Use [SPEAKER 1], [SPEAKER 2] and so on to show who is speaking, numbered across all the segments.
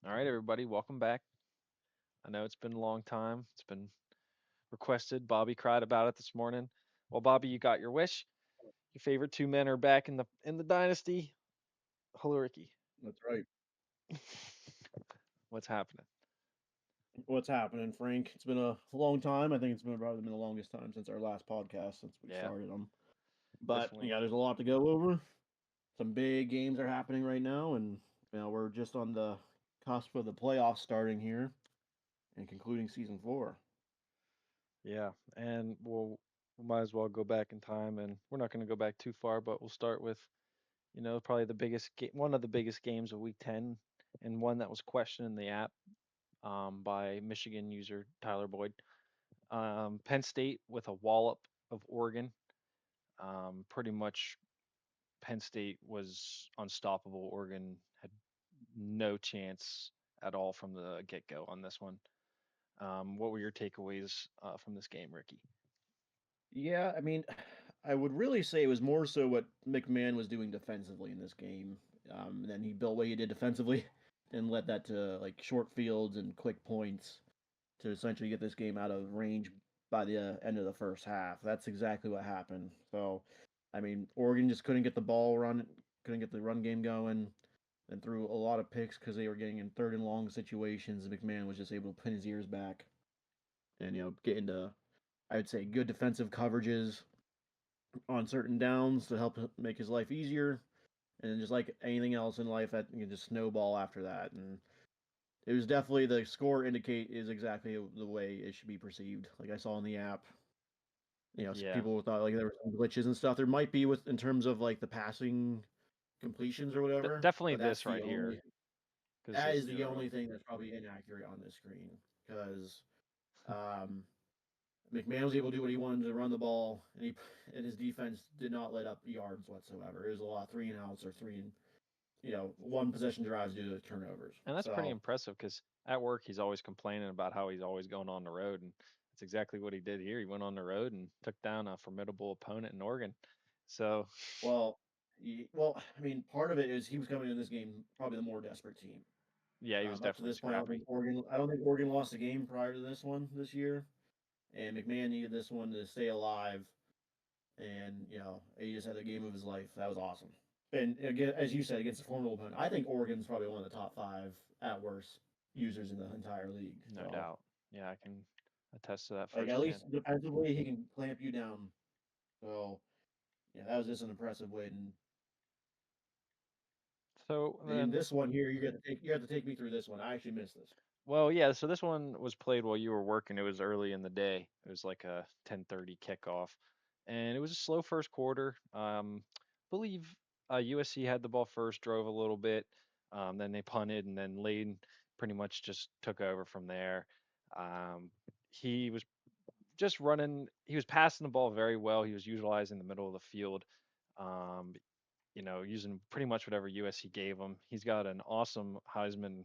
[SPEAKER 1] All right, everybody, welcome back. I know it's been a long time. It's been requested. Bobby cried about it this morning. Well, Bobby, you got your wish. Your favorite two men are back in the dynasty. Hello, Ricky.
[SPEAKER 2] That's right.
[SPEAKER 1] What's happening?
[SPEAKER 2] What's happening, Frank? It's been a long time. I think it's been probably been the longest time since our last podcast since we
[SPEAKER 1] Yeah,
[SPEAKER 2] started them. But
[SPEAKER 1] definitely.
[SPEAKER 2] yeah, there's a lot to go over. Some big games are happening right now, and we're just on the cusp of the playoffs starting here and concluding season 4.
[SPEAKER 1] Yeah, and we might as well go back in time, and we're not going to go back too far, but we'll start with probably one of the biggest games of Week 10, and one that was questioned in the app by Michigan user Tyler Boyd. Penn State with a wallop of Oregon. Pretty much Penn State was unstoppable. Oregon had no chance at all from the get go on this one. What were your takeaways from this game, Ricky?
[SPEAKER 2] Yeah, I would really say it was more so what McMahon was doing defensively in this game. And then he built what he did defensively and led that to like short fields and quick points to essentially get this game out of range by the end of the first half. That's exactly what happened. So, Oregon just couldn't get the ball run, couldn't get the run game going, and threw a lot of picks because they were getting in third and long situations. McMahon was just able to pin his ears back and get into, I would say, good defensive coverages on certain downs to help make his life easier. And then just like anything else in life, that can just snowball after that. And it was definitely the score indicate is exactly the way it should be perceived. Like I saw in the app,
[SPEAKER 1] Yeah,
[SPEAKER 2] people thought like there were some glitches and stuff. There might be with in terms of like the passing completions or whatever,
[SPEAKER 1] definitely
[SPEAKER 2] but
[SPEAKER 1] this right here because
[SPEAKER 2] that
[SPEAKER 1] this
[SPEAKER 2] is the
[SPEAKER 1] zero.
[SPEAKER 2] only thing that's probably inaccurate on this screen because um, McMahon was able to do what he wanted to run the ball, and his defense did not let up yards whatsoever. It was a lot of three and outs or three and one possession drives due to turnovers.
[SPEAKER 1] And that's pretty
[SPEAKER 2] So
[SPEAKER 1] impressive because at work he's always complaining about how he's always going on the road, and that's exactly what he did here. He went on the road and took down a formidable opponent in Oregon. So
[SPEAKER 2] well, part of it is he was coming in this game probably the more desperate team.
[SPEAKER 1] yeah, he was
[SPEAKER 2] Up to
[SPEAKER 1] definitely
[SPEAKER 2] this point,
[SPEAKER 1] scrappy.
[SPEAKER 2] I don't think Oregon lost a game prior to this one this year, and McMahon needed this one to stay alive. And he just had the game of his life. That was awesome. And again, as you said, against a formidable opponent, I think Oregon's probably one of the top 5 at worst users in the entire league.
[SPEAKER 1] No
[SPEAKER 2] So,
[SPEAKER 1] doubt. Yeah, I can attest to that
[SPEAKER 2] like at
[SPEAKER 1] firsthand.
[SPEAKER 2] least defensively, he can clamp you down. So, yeah, that was just an impressive win.
[SPEAKER 1] So
[SPEAKER 2] In
[SPEAKER 1] then,
[SPEAKER 2] this one here, you have to take me through this one. I actually missed this.
[SPEAKER 1] well, yeah. So this one was played while you were working. It was early in the day. It was like a 10:30 kickoff, and it was a slow first quarter. Believe USC had the ball first, drove a little bit, then they punted, and then Lane pretty much just took over from there. Um, he was just running. He was passing the ball very well. He was utilizing the middle of the field. Um, using pretty much whatever USC gave him. He's got an awesome Heisman,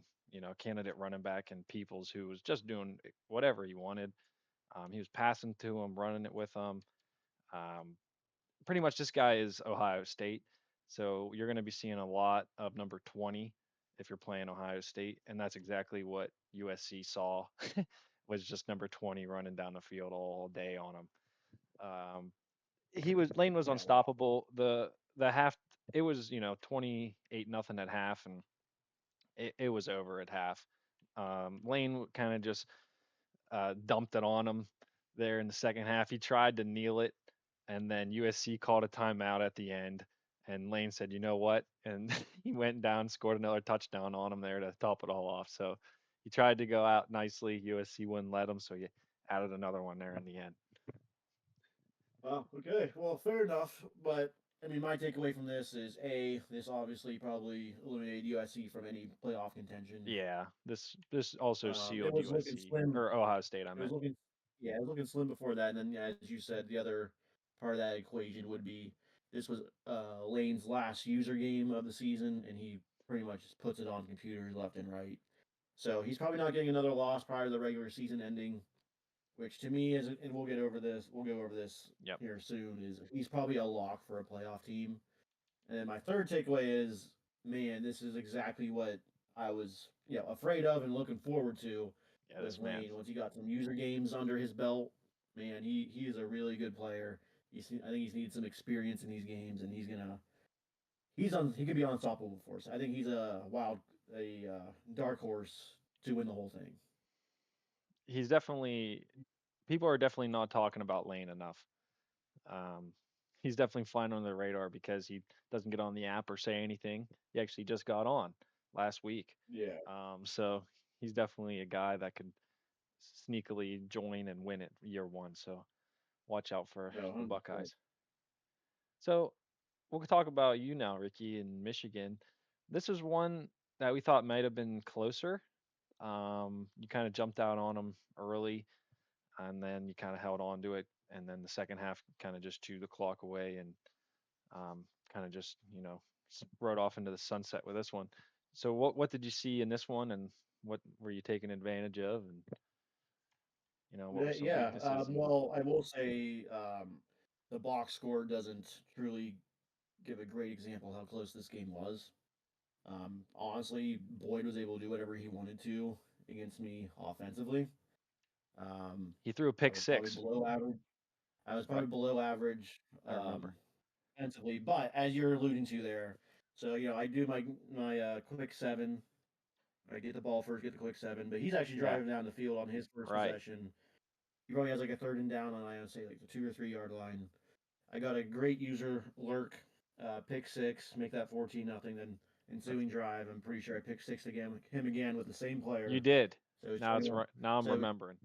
[SPEAKER 1] candidate running back in Peoples who was just doing whatever he wanted. He was passing to him, running it with him. Um, Pretty much this guy is Ohio State. So you're going to be seeing a lot of number 20 if you're playing Ohio State. And that's exactly what USC saw was just number 20 running down the field all day on him. Um, Lane was
[SPEAKER 2] Yeah,
[SPEAKER 1] unstoppable. The half it was 28 nothing at half, and it was over at half. Lane kind of just dumped it on him there in the second half. He tried to kneel it, and then USC called a timeout at the end. And Lane said, "You know what?" And he went down, scored another touchdown on him there to top it all off. So he tried to go out nicely. USC wouldn't let him, so he added another one there in the end.
[SPEAKER 2] well, okay. Well, fair enough. But my takeaway from this is this obviously probably eliminated USC from any playoff contention.
[SPEAKER 1] Yeah, this also
[SPEAKER 2] It
[SPEAKER 1] sealed
[SPEAKER 2] was looking
[SPEAKER 1] USC
[SPEAKER 2] slim.
[SPEAKER 1] or Ohio State, I
[SPEAKER 2] It was
[SPEAKER 1] meant.
[SPEAKER 2] looking, yeah, it was looking slim before that. And then, as you said, the other part of that equation would be this was Lane's last user game of the season, and he pretty much just puts it on computers left and right. So he's probably not getting another loss prior to the regular season ending, which to me is, and we'll get over this. We'll go over this
[SPEAKER 1] Yep.
[SPEAKER 2] here soon. Is he's probably a lock for a playoff team. And then my third takeaway is, man, this is exactly what I was afraid of and looking forward to
[SPEAKER 1] Yeah,
[SPEAKER 2] with
[SPEAKER 1] this man.
[SPEAKER 2] Lane. Once he got some user games under his belt, man, he is a really good player. I think he's needed some experience in these games, and he could be unstoppable for us. I think he's a dark horse to win the whole thing.
[SPEAKER 1] He's definitely people are definitely not talking about Lane enough. Um, he's definitely flying on the radar because he doesn't get on the app or say anything. He actually just got on last week.
[SPEAKER 2] Yeah,
[SPEAKER 1] So he's definitely a guy that could sneakily join and win it year one. So watch out for
[SPEAKER 2] no,
[SPEAKER 1] the
[SPEAKER 2] 100%.
[SPEAKER 1] Buckeyes. So we'll talk about you now, Ricky, in Michigan. This is one that we thought might have been closer. You kind of jumped out on them early, and then you kind of held on to it, and then the second half kind of just chewed the clock away, and kind of just rode off into the sunset with this one. So what did you see in this one, and what were you taking advantage of, and what were some
[SPEAKER 2] Yeah.
[SPEAKER 1] weaknesses? And
[SPEAKER 2] Well, I will say the box score doesn't truly give a great example how close this game was. Honestly, Boyd was able to do whatever he wanted to against me offensively. Um,
[SPEAKER 1] he threw a
[SPEAKER 2] I
[SPEAKER 1] pick
[SPEAKER 2] was probably
[SPEAKER 1] six,
[SPEAKER 2] below average. I was
[SPEAKER 1] right?
[SPEAKER 2] probably below average
[SPEAKER 1] I remember.
[SPEAKER 2] offensively, but as you're alluding to there, so I do my quick seven. I get the ball first, get the quick seven, but he's actually
[SPEAKER 1] Yeah,
[SPEAKER 2] driving down the field on his first
[SPEAKER 1] right.
[SPEAKER 2] possession. He probably has like a third and down on I would say like the 2 or 3 yard line. I got a great user lurk, pick six, make that 14-0. Then ensuing drive, I'm pretty sure I picked six again, him again with the same
[SPEAKER 1] You
[SPEAKER 2] player.
[SPEAKER 1] did.
[SPEAKER 2] So it was
[SPEAKER 1] Now it's
[SPEAKER 2] 21.
[SPEAKER 1] right. Now I'm
[SPEAKER 2] So
[SPEAKER 1] remembering.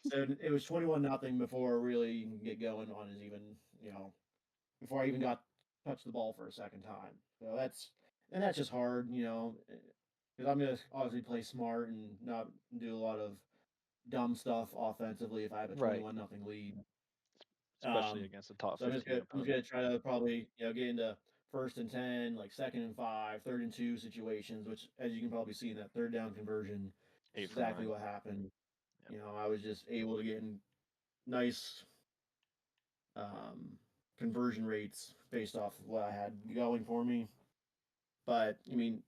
[SPEAKER 2] so it was 21-0 before really you can get going on his even before I even got touched the ball for a second time. So that's just hard, because I'm gonna obviously play smart and not do a lot of dumb stuff offensively if I have a
[SPEAKER 1] Right.
[SPEAKER 2] 21-0 lead.
[SPEAKER 1] Especially
[SPEAKER 2] Um,
[SPEAKER 1] against a top
[SPEAKER 2] so I'm just
[SPEAKER 1] 15
[SPEAKER 2] gonna I'm just
[SPEAKER 1] opponent.
[SPEAKER 2] gonna try to probably get into first and 10, like second and 5, third and 2 situations, which as you can probably see in that third down conversion, is
[SPEAKER 1] 8 for 9.
[SPEAKER 2] exactly what happened.
[SPEAKER 1] Yep.
[SPEAKER 2] I was just able to get in nice um, conversion rates based off of what I had going for me. But I mean,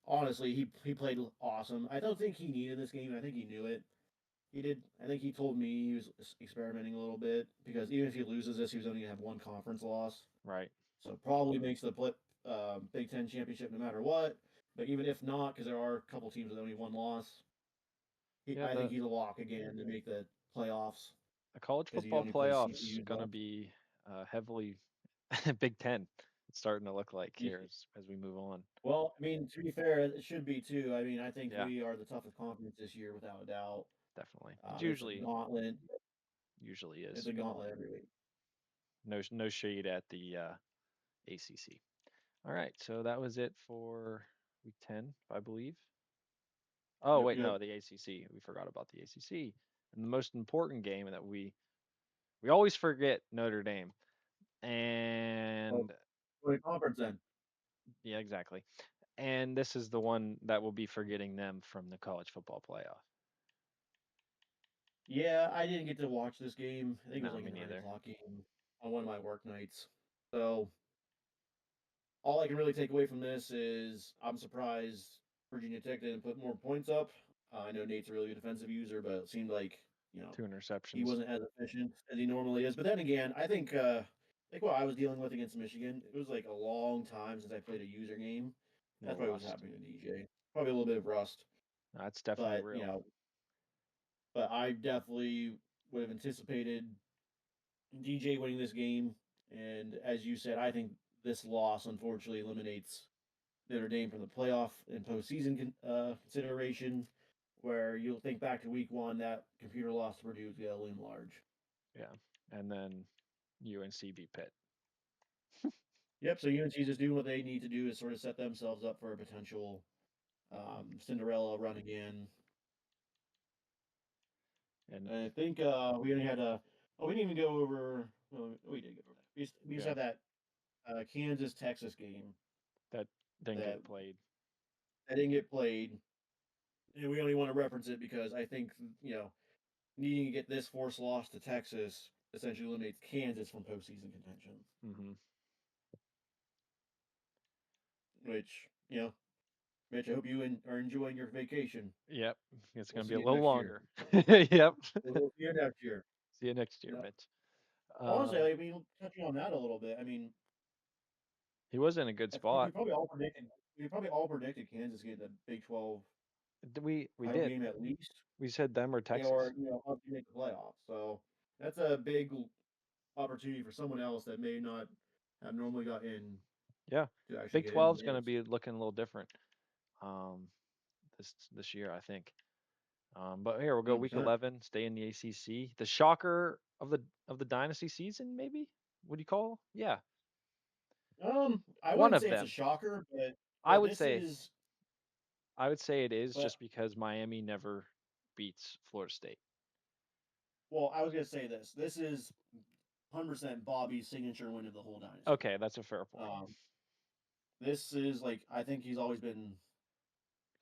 [SPEAKER 2] honestly, he played awesome. I don't think he needed this game. I think he knew it. He did. I think he told me he was experimenting a little bit because even if he loses this, he was only gonna have one conference loss.
[SPEAKER 1] Right.
[SPEAKER 2] So probably makes the Big Ten championship no matter what. But even if not, because there are a couple teams with only one loss,
[SPEAKER 1] Yeah.
[SPEAKER 2] I think
[SPEAKER 1] The
[SPEAKER 2] he's a lock again to make the playoffs
[SPEAKER 1] the college
[SPEAKER 2] because he
[SPEAKER 1] football
[SPEAKER 2] only plays
[SPEAKER 1] playoffs
[SPEAKER 2] CCU
[SPEAKER 1] gonna
[SPEAKER 2] left.
[SPEAKER 1] be heavily Big Ten. It's starting to look like here as we move on.
[SPEAKER 2] Well, I mean, to be fair, it should be too. I mean, I think
[SPEAKER 1] Yeah,
[SPEAKER 2] we are the toughest conference this year without a doubt.
[SPEAKER 1] definitely. It
[SPEAKER 2] It's a
[SPEAKER 1] usually
[SPEAKER 2] gauntlet.
[SPEAKER 1] usually
[SPEAKER 2] It's
[SPEAKER 1] is.
[SPEAKER 2] a gauntlet every week.
[SPEAKER 1] No shade at the ACC. All right, so that was it for week 10, I believe. Oh
[SPEAKER 2] Yep,
[SPEAKER 1] wait,
[SPEAKER 2] yep.
[SPEAKER 1] no, the ACC. We forgot about the ACC. And the most important game that we always forget Notre Dame.
[SPEAKER 2] Well,
[SPEAKER 1] And
[SPEAKER 2] for the conference then.
[SPEAKER 1] yeah, exactly. And this is the one that will be forgetting them from the college football playoff.
[SPEAKER 2] Yeah, I didn't get to watch this game. I think it was
[SPEAKER 1] No,
[SPEAKER 2] like a
[SPEAKER 1] me
[SPEAKER 2] 9
[SPEAKER 1] neither.
[SPEAKER 2] o'clock game on one of my work nights. So all I can really take away from this is I'm surprised Virginia Tech didn't put more points up. I know Nate's a really good defensive user, but it seemed like
[SPEAKER 1] Two
[SPEAKER 2] he
[SPEAKER 1] interceptions.
[SPEAKER 2] wasn't as efficient as he normally is. But then again, I think like what I was dealing with against Michigan, it was like a long time since I played a user game. That's
[SPEAKER 1] More
[SPEAKER 2] probably what's
[SPEAKER 1] rust.
[SPEAKER 2] happening to DJ. Probably a little bit of rust,
[SPEAKER 1] That's definitely
[SPEAKER 2] but
[SPEAKER 1] real.
[SPEAKER 2] but I definitely would have anticipated DJ winning this game. And as you said, I think this loss unfortunately eliminates Notre Dame from the playoff and postseason consideration. Where you'll think back to week one, that computer loss to Purdue is going to loom large.
[SPEAKER 1] Yeah. And then UNC beat Pitt.
[SPEAKER 2] Yep. So UNC is doing what they need to do to sort of set themselves up for a potential Cinderella run again.
[SPEAKER 1] And
[SPEAKER 2] And I think we only had a. Oh, we didn't even go over. Well, we did go over that. We just
[SPEAKER 1] yeah,
[SPEAKER 2] had that Kansas Texas game
[SPEAKER 1] that didn't
[SPEAKER 2] that
[SPEAKER 1] get played.
[SPEAKER 2] that didn't get played, and we only want to reference it because I think needing to get this forced loss to Texas essentially eliminates Kansas from postseason contention,
[SPEAKER 1] Hmm.
[SPEAKER 2] which Mitch, I hope you are enjoying your vacation.
[SPEAKER 1] Yep, it's
[SPEAKER 2] We'll
[SPEAKER 1] gonna
[SPEAKER 2] see
[SPEAKER 1] be a
[SPEAKER 2] you
[SPEAKER 1] little
[SPEAKER 2] next year.
[SPEAKER 1] longer. Yep.
[SPEAKER 2] We'll see you next year.
[SPEAKER 1] See you next year,
[SPEAKER 2] Yeah.
[SPEAKER 1] Mitch.
[SPEAKER 2] Honestly,
[SPEAKER 1] Um,
[SPEAKER 2] I mean, touching on that a little bit, I mean,
[SPEAKER 1] he was in a good
[SPEAKER 2] I think
[SPEAKER 1] spot.
[SPEAKER 2] we probably all predicted Kansas getting the Big 12
[SPEAKER 1] We
[SPEAKER 2] title
[SPEAKER 1] did.
[SPEAKER 2] game at least,
[SPEAKER 1] We said them or
[SPEAKER 2] or
[SPEAKER 1] Texas.
[SPEAKER 2] up to make the playoffs. So that's a big opportunity for someone else that may not have normally got in
[SPEAKER 1] Yeah,
[SPEAKER 2] to actually
[SPEAKER 1] Big
[SPEAKER 2] get in and
[SPEAKER 1] 12's
[SPEAKER 2] win
[SPEAKER 1] gonna
[SPEAKER 2] it. So,
[SPEAKER 1] be looking a little different um, this year, I think. But here we'll go week
[SPEAKER 2] 100%.
[SPEAKER 1] 11. Stay in the ACC. The shocker of the dynasty season, maybe. What do you call? Yeah,
[SPEAKER 2] I
[SPEAKER 1] one
[SPEAKER 2] wouldn't
[SPEAKER 1] of
[SPEAKER 2] say it's a
[SPEAKER 1] them.
[SPEAKER 2] shocker, but
[SPEAKER 1] I would
[SPEAKER 2] this
[SPEAKER 1] say
[SPEAKER 2] is,
[SPEAKER 1] I would say it is
[SPEAKER 2] but
[SPEAKER 1] just because Miami never beats Florida State.
[SPEAKER 2] well, I was gonna say this. This is 100% Bobby's signature win of the whole dynasty.
[SPEAKER 1] Okay, that's a fair point.
[SPEAKER 2] Um, this is like I think he's always been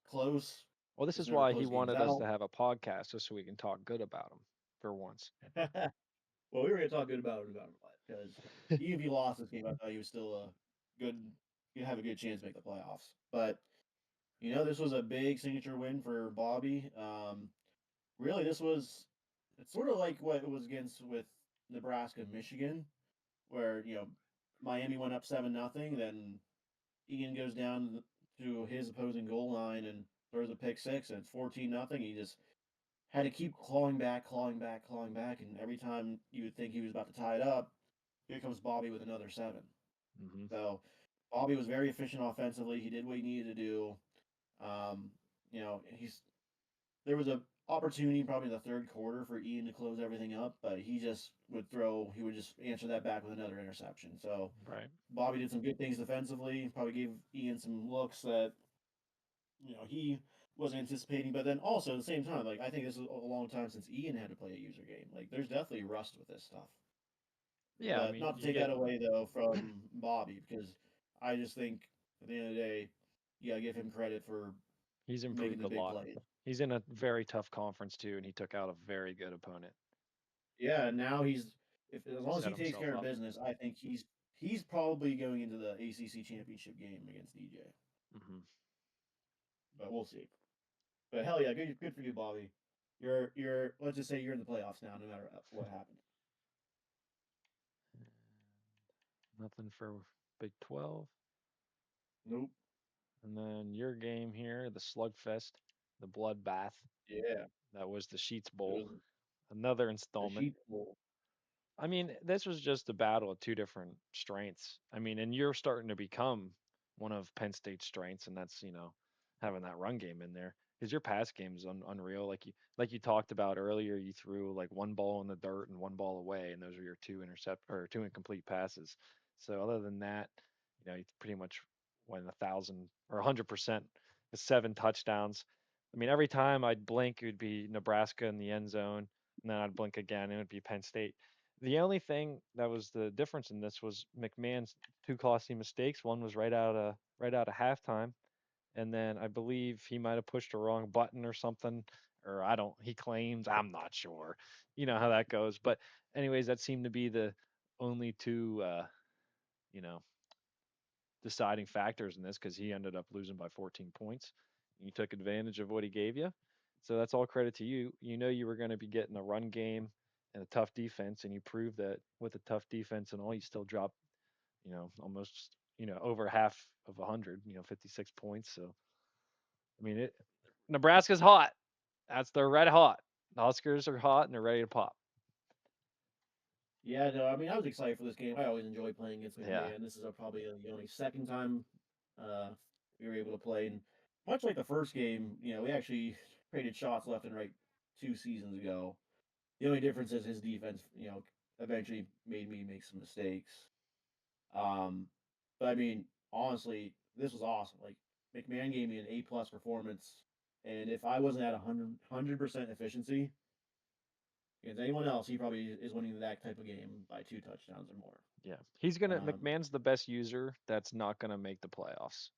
[SPEAKER 2] close,
[SPEAKER 1] Well, this
[SPEAKER 2] just
[SPEAKER 1] is
[SPEAKER 2] never
[SPEAKER 1] why he
[SPEAKER 2] close games
[SPEAKER 1] wanted us
[SPEAKER 2] out.
[SPEAKER 1] to have a podcast just so we can talk good about him for once.
[SPEAKER 2] Well, we were gonna talk good about him a lot because even if he lost this game, I thought he was still a good, you have a good chance to make the playoffs. But this was a big signature win for Bobby. Really, this was it's sort of like what it was against with Nebraska and Michigan, where Miami went up 7-0, then Ian goes down to his opposing goal line and throws a pick six, and it's 14-0. He just had to keep clawing back, clawing back, clawing back, and every time you would think he was about to tie it up, here comes Bobby with another seven.
[SPEAKER 1] Hmm.
[SPEAKER 2] So Bobby was very efficient offensively. He did what he needed to do. Um, he's there was a opportunity probably in the third quarter for Ian to close everything up, but he would just answer that back with another interception. So
[SPEAKER 1] Right.
[SPEAKER 2] Bobby did some good things defensively, probably gave Ian some looks that he wasn't anticipating. But then also at the same time, like I think this is a long time since Ian had to play a user game. Like there's definitely rust with this stuff.
[SPEAKER 1] Yeah, I
[SPEAKER 2] But
[SPEAKER 1] mean,
[SPEAKER 2] not to
[SPEAKER 1] you
[SPEAKER 2] take
[SPEAKER 1] get
[SPEAKER 2] that away though from Bobby, because I just think at the end of the day, you gotta give him credit for
[SPEAKER 1] he's
[SPEAKER 2] making
[SPEAKER 1] improved
[SPEAKER 2] the
[SPEAKER 1] a
[SPEAKER 2] big
[SPEAKER 1] lot.
[SPEAKER 2] plays.
[SPEAKER 1] He's in a very tough conference too, and he took out a very good opponent.
[SPEAKER 2] Yeah, now he's if as long as
[SPEAKER 1] Set
[SPEAKER 2] he takes
[SPEAKER 1] himself
[SPEAKER 2] care of
[SPEAKER 1] up.
[SPEAKER 2] business, I think he's probably going into the ACC championship game against DJ.
[SPEAKER 1] Hmm.
[SPEAKER 2] But we'll see. But hell yeah, good for you, Bobby. You're let's just say you're in the playoffs now, no matter what happens.
[SPEAKER 1] Nothing for Big 12.
[SPEAKER 2] Nope.
[SPEAKER 1] And then your game here, the Slugfest, the Bloodbath.
[SPEAKER 2] Yeah,
[SPEAKER 1] That was the Sheets
[SPEAKER 2] it
[SPEAKER 1] Bowl.
[SPEAKER 2] was
[SPEAKER 1] Another
[SPEAKER 2] the
[SPEAKER 1] installment.
[SPEAKER 2] Sheep Bowl.
[SPEAKER 1] I mean, this was just a battle of two different strengths. I mean, and you're starting to become one of Penn State's strengths, and that's having that run game in there because your pass game is unreal. Like you talked about earlier, you threw like one ball in the dirt and one ball away, and those are your two incomplete passes. So other than that, you pretty much went 1,000 or 100% with 7 touchdowns. I mean, every time I'd blink, it would be Nebraska in the end zone, and then I'd blink again, and it would be Penn State. The only thing that was the difference in this was McMahon's two costly mistakes. One was right out of halftime, and then I believe he might have pushed a wrong button or something, or I don't. He claims I'm not sure. You know how that goes. But anyways, that seemed to be the only two you know deciding factors in this because he ended up losing by 14 points. You took advantage of what he gave you. So that's all credit to you. You know you were going to be getting a run game and a tough defense, and you proved that with a tough defense and all, you still dropped, almost, over half of 100, 56 points. So, I mean, Nebraska's hot. They're red hot. The Huskers are hot and they're ready to pop.
[SPEAKER 2] Yeah, no, I mean I was excited for this game. I always enjoy playing against
[SPEAKER 1] Yeah.
[SPEAKER 2] McMahon. This is probably the only second time uh, we were able to play, and much like the first game, we actually traded shots left and right 2 seasons ago. The only difference is his defense, eventually made me make some mistakes. Um, but I mean, honestly, this was awesome. Like McMahon gave me an A+ performance, and if I wasn't at 100% efficiency against anyone else, he probably is winning that type of game by 2 touchdowns or more.
[SPEAKER 1] Yeah.
[SPEAKER 2] Um,
[SPEAKER 1] McMahon's the best user that's not going to make the playoffs.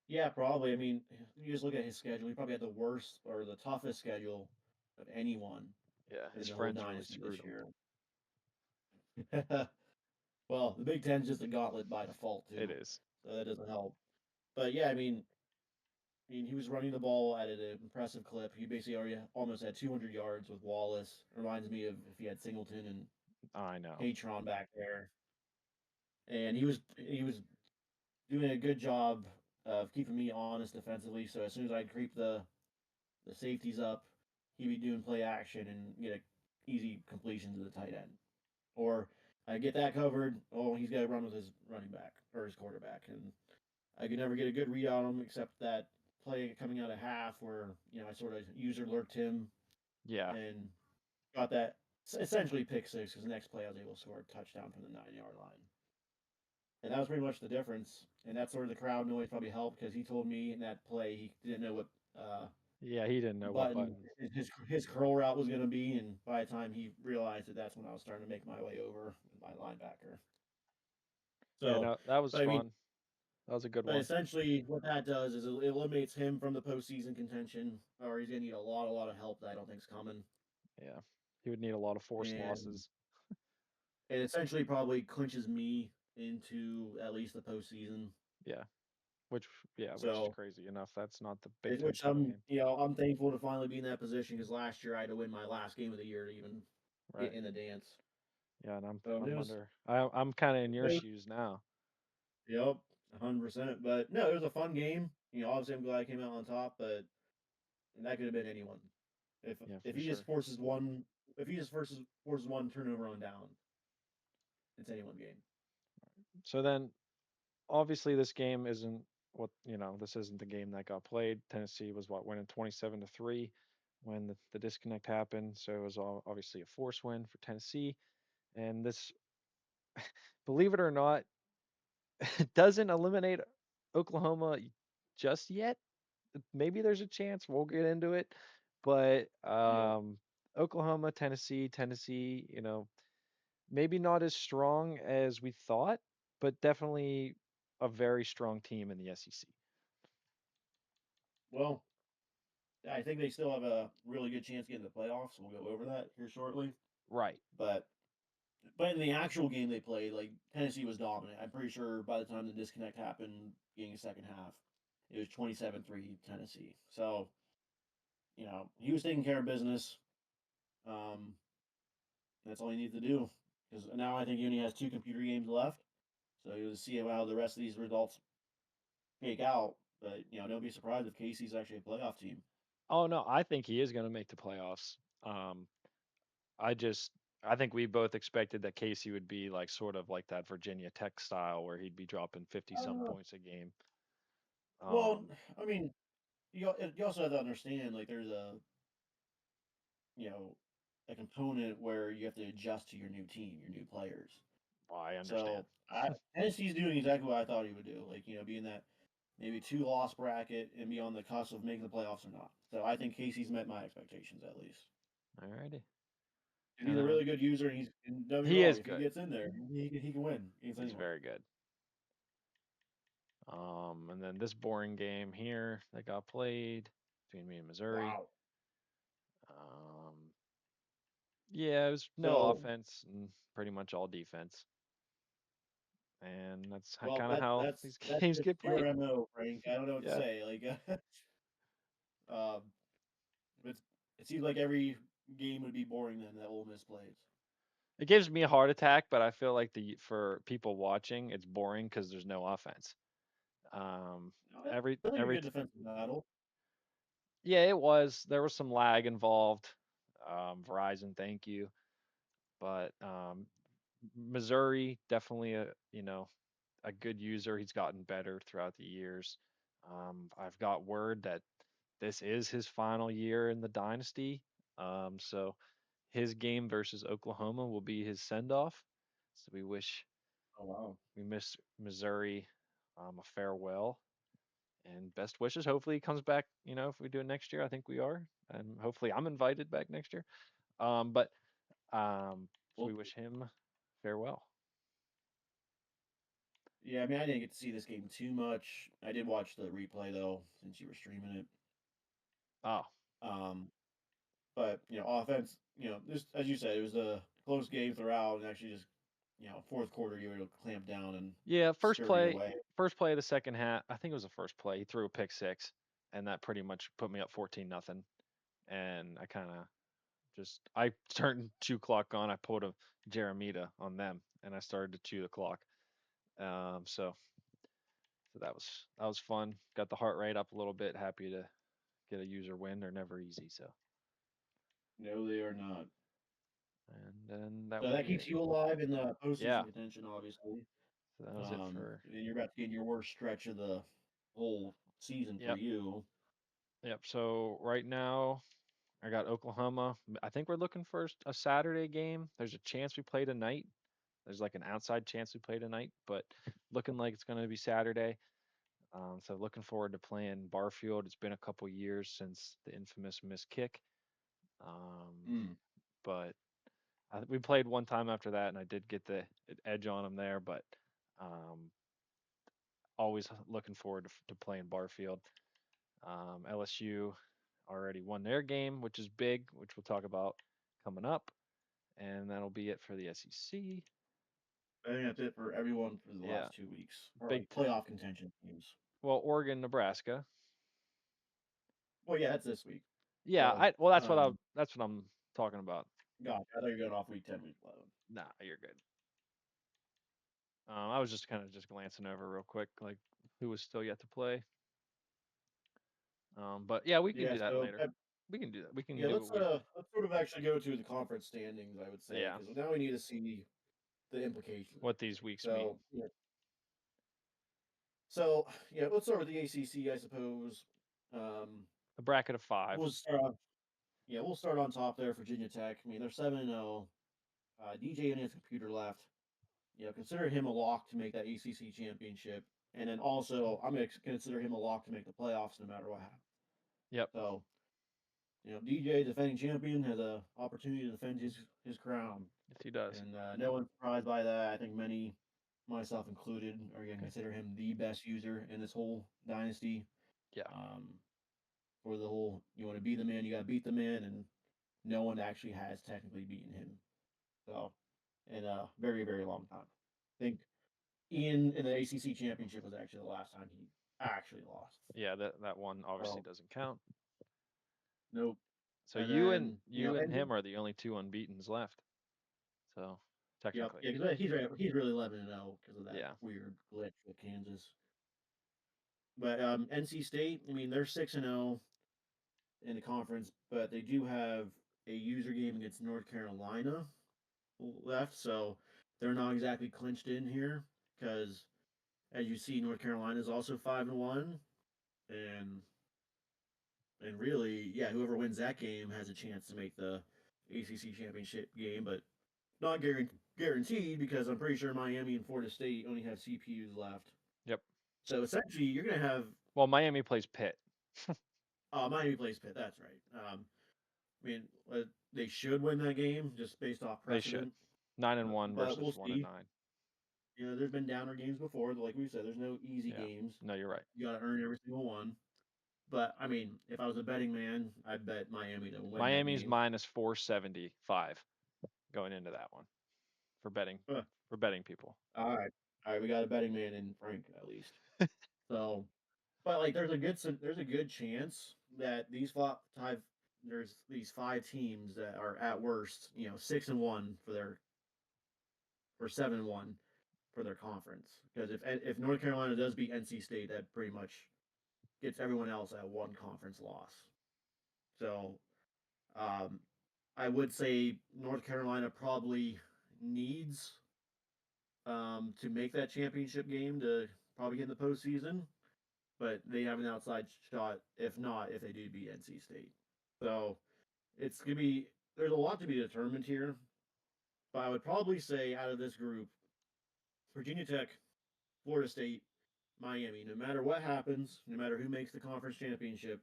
[SPEAKER 2] yeah, probably. I mean, you just look at his schedule. He probably had the worst or the toughest schedule of anyone
[SPEAKER 1] Yeah.
[SPEAKER 2] in
[SPEAKER 1] His
[SPEAKER 2] the whole
[SPEAKER 1] friends really
[SPEAKER 2] dynasty
[SPEAKER 1] screwed
[SPEAKER 2] this
[SPEAKER 1] him.
[SPEAKER 2] year. Well, the Big Ten's just a gauntlet by default
[SPEAKER 1] It
[SPEAKER 2] too,
[SPEAKER 1] is.
[SPEAKER 2] so that doesn't help. But yeah, I mean, I mean, he was running the ball at an impressive clip. He basically already almost had 200 yards with Wallace. Reminds me of if he had Singleton and
[SPEAKER 1] I know.
[SPEAKER 2] Patron back there. And he was doing a good job of keeping me honest defensively. So as soon as I'd creep the safeties up, he'd be doing play action and get a easy completion to the tight end. Or I get that covered. Oh, he's got to run with his running back or his quarterback, and I could never get a good read on him except that play coming out of half where I sort of user lurked him
[SPEAKER 1] Yeah.
[SPEAKER 2] and got that essentially pick six because the next play I was able to score a touchdown from the 9 yard line. And that was pretty much the difference. And that sort of the crowd noise probably helped because he told me in that play he didn't know what
[SPEAKER 1] Yeah, he didn't know what
[SPEAKER 2] button
[SPEAKER 1] button.
[SPEAKER 2] his curl route was going to be, and by the time he realized it, that's when I was starting to make my way over with my linebacker.
[SPEAKER 1] Yeah,
[SPEAKER 2] So,
[SPEAKER 1] no, that was
[SPEAKER 2] but I mean,
[SPEAKER 1] fun. That was a good
[SPEAKER 2] but
[SPEAKER 1] one.
[SPEAKER 2] essentially what that does is it eliminates him from the postseason contention, or he's going to need a lot of help that I don't think's coming,
[SPEAKER 1] Yeah. He would need a lot of forced
[SPEAKER 2] and
[SPEAKER 1] losses.
[SPEAKER 2] it essentially probably clinches me into at least the postseason.
[SPEAKER 1] Yeah. Which which is
[SPEAKER 2] So,
[SPEAKER 1] crazy enough. That's not the Big Ten
[SPEAKER 2] which
[SPEAKER 1] title game.
[SPEAKER 2] I'm thankful to finally be in that position because last year I had to win my last game of the year to even get
[SPEAKER 1] Right.
[SPEAKER 2] in the dance.
[SPEAKER 1] Yeah, and
[SPEAKER 2] So
[SPEAKER 1] I'm under I'm kind of in your
[SPEAKER 2] it was
[SPEAKER 1] shoes now.
[SPEAKER 2] yep, 100%. But no, it was a fun game. Obviously I'm glad I came out on top, but that could have been anyone. If
[SPEAKER 1] Yeah,
[SPEAKER 2] if
[SPEAKER 1] for
[SPEAKER 2] he just
[SPEAKER 1] sure.
[SPEAKER 2] forces one, if he just forces one turnover on down, it's anyone's game.
[SPEAKER 1] So then obviously this game isn't this isn't the game that got played. Tennessee was winning 27-3 when the disconnect happened. So it was obviously a force win for Tennessee. And this, believe it or not, doesn't eliminate Oklahoma just yet. Maybe there's a chance. We'll get into it. But
[SPEAKER 2] Yeah.
[SPEAKER 1] Oklahoma, Tennessee, maybe not as strong as we thought, but definitely a very strong team in the SEC.
[SPEAKER 2] Well, I think they still have a really good chance getting the playoffs. We'll go over that here shortly.
[SPEAKER 1] Right.
[SPEAKER 2] But in the actual game they played, like Tennessee was dominant. I'm pretty sure by the time the disconnect happened, being the second half, it was 27-3 Tennessee. So he was taking care of business. Um, that's all he needs to do. Because now I think he only has two computer games left. So you'll see how the rest of these results shake out. But don't be surprised if Casey's actually a playoff team.
[SPEAKER 1] Oh no, I think he is going to make the playoffs. I just I think we both expected that Casey would be like sort of like that Virginia Tech style where he'd be dropping 50 some
[SPEAKER 2] Uh,
[SPEAKER 1] points a game.
[SPEAKER 2] well,
[SPEAKER 1] Um,
[SPEAKER 2] I mean, you also have to understand like there's you know a component where you have to adjust to your new team, your new players.
[SPEAKER 1] well, I understand.
[SPEAKER 2] So Tennessee's doing exactly what I thought he would do. Like be in that maybe two loss bracket and be on the cusp of making the playoffs or not. So I think Casey's met my expectations at least.
[SPEAKER 1] Alrighty.
[SPEAKER 2] And
[SPEAKER 1] And
[SPEAKER 2] he's a really
[SPEAKER 1] then
[SPEAKER 2] good user. And don't be
[SPEAKER 1] he
[SPEAKER 2] wrong,
[SPEAKER 1] is
[SPEAKER 2] if he
[SPEAKER 1] good.
[SPEAKER 2] gets in there, he can win against
[SPEAKER 1] He's
[SPEAKER 2] anyone.
[SPEAKER 1] very good. And then this boring game here that got played between me and Missouri.
[SPEAKER 2] Wow.
[SPEAKER 1] Um, yeah, it was no
[SPEAKER 2] So
[SPEAKER 1] offense and pretty much all defense. And that's
[SPEAKER 2] well,
[SPEAKER 1] kind of how these
[SPEAKER 2] that's
[SPEAKER 1] games
[SPEAKER 2] just
[SPEAKER 1] get played.
[SPEAKER 2] your mo, Frank. I don't know what to
[SPEAKER 1] Yeah.
[SPEAKER 2] say. Like, um, it's, it seems like every game would be boring then that Ole Miss plays.
[SPEAKER 1] It gives me a heart attack, but I feel like the for people watching, it's boring because there's no offense. Um,
[SPEAKER 2] No, it's
[SPEAKER 1] every
[SPEAKER 2] really a
[SPEAKER 1] every
[SPEAKER 2] good defensive battle.
[SPEAKER 1] yeah, it was. There was some lag involved. Verizon, thank you. But Missouri definitely a good user. He's gotten better throughout the years. I've got word that this is his final year in the dynasty. So his game versus Oklahoma will be his send off. So
[SPEAKER 2] Oh wow.
[SPEAKER 1] we miss Missouri a farewell and best wishes. Hopefully he comes back. If we do it next year, I think we are, and hopefully I'm invited back next year. But so
[SPEAKER 2] Well,
[SPEAKER 1] we wish him farewell.
[SPEAKER 2] yeah, I mean, I didn't get to see this game too much. I did watch the replay though, since you were streaming it.
[SPEAKER 1] Oh
[SPEAKER 2] Um, but offense, just as you said, it was a close game throughout, and actually just fourth quarter you were able to clamp down and
[SPEAKER 1] yeah,
[SPEAKER 2] scurry away.
[SPEAKER 1] first play of the second half. I think it was the first play. He threw a pick six, and that pretty much put me up 14-0. And I kind of I turned 2 clock on. I pulled a Jeremita on them, and I started to chew the clock. So that was fun. Got the heart rate up a little bit. Happy to get a user win. They're never easy.
[SPEAKER 2] No, they are not.
[SPEAKER 1] And then that
[SPEAKER 2] So
[SPEAKER 1] would
[SPEAKER 2] that
[SPEAKER 1] be
[SPEAKER 2] keeps
[SPEAKER 1] it.
[SPEAKER 2] you alive in the postseason
[SPEAKER 1] Yeah.
[SPEAKER 2] contention, obviously.
[SPEAKER 1] So that was it for.
[SPEAKER 2] And you're about to get in your worst stretch of the whole season for
[SPEAKER 1] Yep.
[SPEAKER 2] you.
[SPEAKER 1] Yep. So right now I got Oklahoma. I think we're looking for a Saturday game. There's a chance we play tonight. There's like an outside chance we play tonight, but looking like it's going to be Saturday. So looking forward to playing Barfield. It's been a couple years since the infamous missed kick. Um,
[SPEAKER 2] Mm.
[SPEAKER 1] but we played one time after that, and I did get the edge on them there. But um, always looking forward to playing Barfield. LSU already won their game, which is big, which we'll talk about coming up. And that'll be it for the SEC.
[SPEAKER 2] I think that's it for everyone for the
[SPEAKER 1] Yeah,
[SPEAKER 2] last 2 weeks. Or
[SPEAKER 1] Big
[SPEAKER 2] like
[SPEAKER 1] Ten.
[SPEAKER 2] playoff contention teams.
[SPEAKER 1] Well, Oregon, Nebraska.
[SPEAKER 2] Well, yeah, that's this week.
[SPEAKER 1] Yeah,
[SPEAKER 2] So,
[SPEAKER 1] that's what I'm talking about.
[SPEAKER 2] gosh, I thought you were going off week 10, week 11.
[SPEAKER 1] Nah, you're good. I was just kind of just glancing over real quick, like who was still yet to play. But yeah, we can
[SPEAKER 2] Yeah,
[SPEAKER 1] do that
[SPEAKER 2] so
[SPEAKER 1] later. We can do that. We can
[SPEAKER 2] yeah,
[SPEAKER 1] do what we.
[SPEAKER 2] let's sort of actually go to the conference standings, I would say,
[SPEAKER 1] Yeah,
[SPEAKER 2] because now we need to see the implications of
[SPEAKER 1] what these
[SPEAKER 2] everything.
[SPEAKER 1] weeks mean.
[SPEAKER 2] So let's start with the ACC, I suppose. Um,
[SPEAKER 1] A bracket of five.
[SPEAKER 2] we'll start on we'll start on top there. Virginia Tech. I mean, they're 7-0. DJ and his computer left. Consider him a lock to make that ACC championship, and then also I'm going to consider him a lock to make the playoffs no matter what happens.
[SPEAKER 1] Yep.
[SPEAKER 2] So, DJ, defending champion, has a opportunity to defend his crown,
[SPEAKER 1] Yes, he does.
[SPEAKER 2] and no one's surprised by that. I think many, myself included, are going to
[SPEAKER 1] Okay.
[SPEAKER 2] consider him the best user in this whole dynasty.
[SPEAKER 1] Yeah.
[SPEAKER 2] Um, for the whole, you want to be the man, you got to beat the man, and no one actually has technically beaten him. So, in a very, very long time. I think Ian in the ACC championship was actually the last time he actually lost.
[SPEAKER 1] Yeah. That one obviously
[SPEAKER 2] So,
[SPEAKER 1] doesn't count.
[SPEAKER 2] nope.
[SPEAKER 1] So
[SPEAKER 2] And
[SPEAKER 1] you and
[SPEAKER 2] then,
[SPEAKER 1] you and
[SPEAKER 2] and
[SPEAKER 1] him are the only two unbeaten's left. So
[SPEAKER 2] yep,
[SPEAKER 1] technically,
[SPEAKER 2] yeah, because he's really 11-0 because of that
[SPEAKER 1] yeah.
[SPEAKER 2] weird glitch with Kansas. But NC State, I mean, they're 6-0 in the conference, but they do have a user game against North Carolina left, so they're not exactly clinched in here because, as you see, North Carolina is also 5-1, and really, yeah, whoever wins that game has a chance to make the ACC championship game, but not guaranteed because I'm pretty sure Miami and Florida State only have CPUs left.
[SPEAKER 1] Yep.
[SPEAKER 2] So essentially, you're going to have
[SPEAKER 1] Well, Miami plays Pitt.
[SPEAKER 2] Miami plays Pitt. That's right. I mean, they should win that game just based off
[SPEAKER 1] They should.
[SPEAKER 2] precedent,
[SPEAKER 1] 9-1
[SPEAKER 2] but we'll
[SPEAKER 1] versus one and
[SPEAKER 2] see.
[SPEAKER 1] nine.
[SPEAKER 2] There's been downer games before. Like we said, there's no easy
[SPEAKER 1] Yeah.
[SPEAKER 2] games.
[SPEAKER 1] No, you're right.
[SPEAKER 2] You got to earn every single one. But I mean, if I was a betting man, I'd bet Miami to win that
[SPEAKER 1] Miami's
[SPEAKER 2] game.
[SPEAKER 1] minus 475 going into that one for betting
[SPEAKER 2] Huh.
[SPEAKER 1] people.
[SPEAKER 2] All right, we got a betting man in Frank at least. So, but like, there's a good chance that there's these 5 teams that are at worst, 6-1 for their or 7-1 for their conference. Because if North Carolina does beat NC State, that pretty much gets everyone else at one conference loss. So, um, I would say North Carolina probably needs to make that championship game to probably get in the postseason, but they have an outside shot if they do beat NC State. So it's gonna be there's a lot to be determined here, but I would probably say out of this group, Virginia Tech, Florida State, Miami, no matter what happens, no matter who makes the conference championship,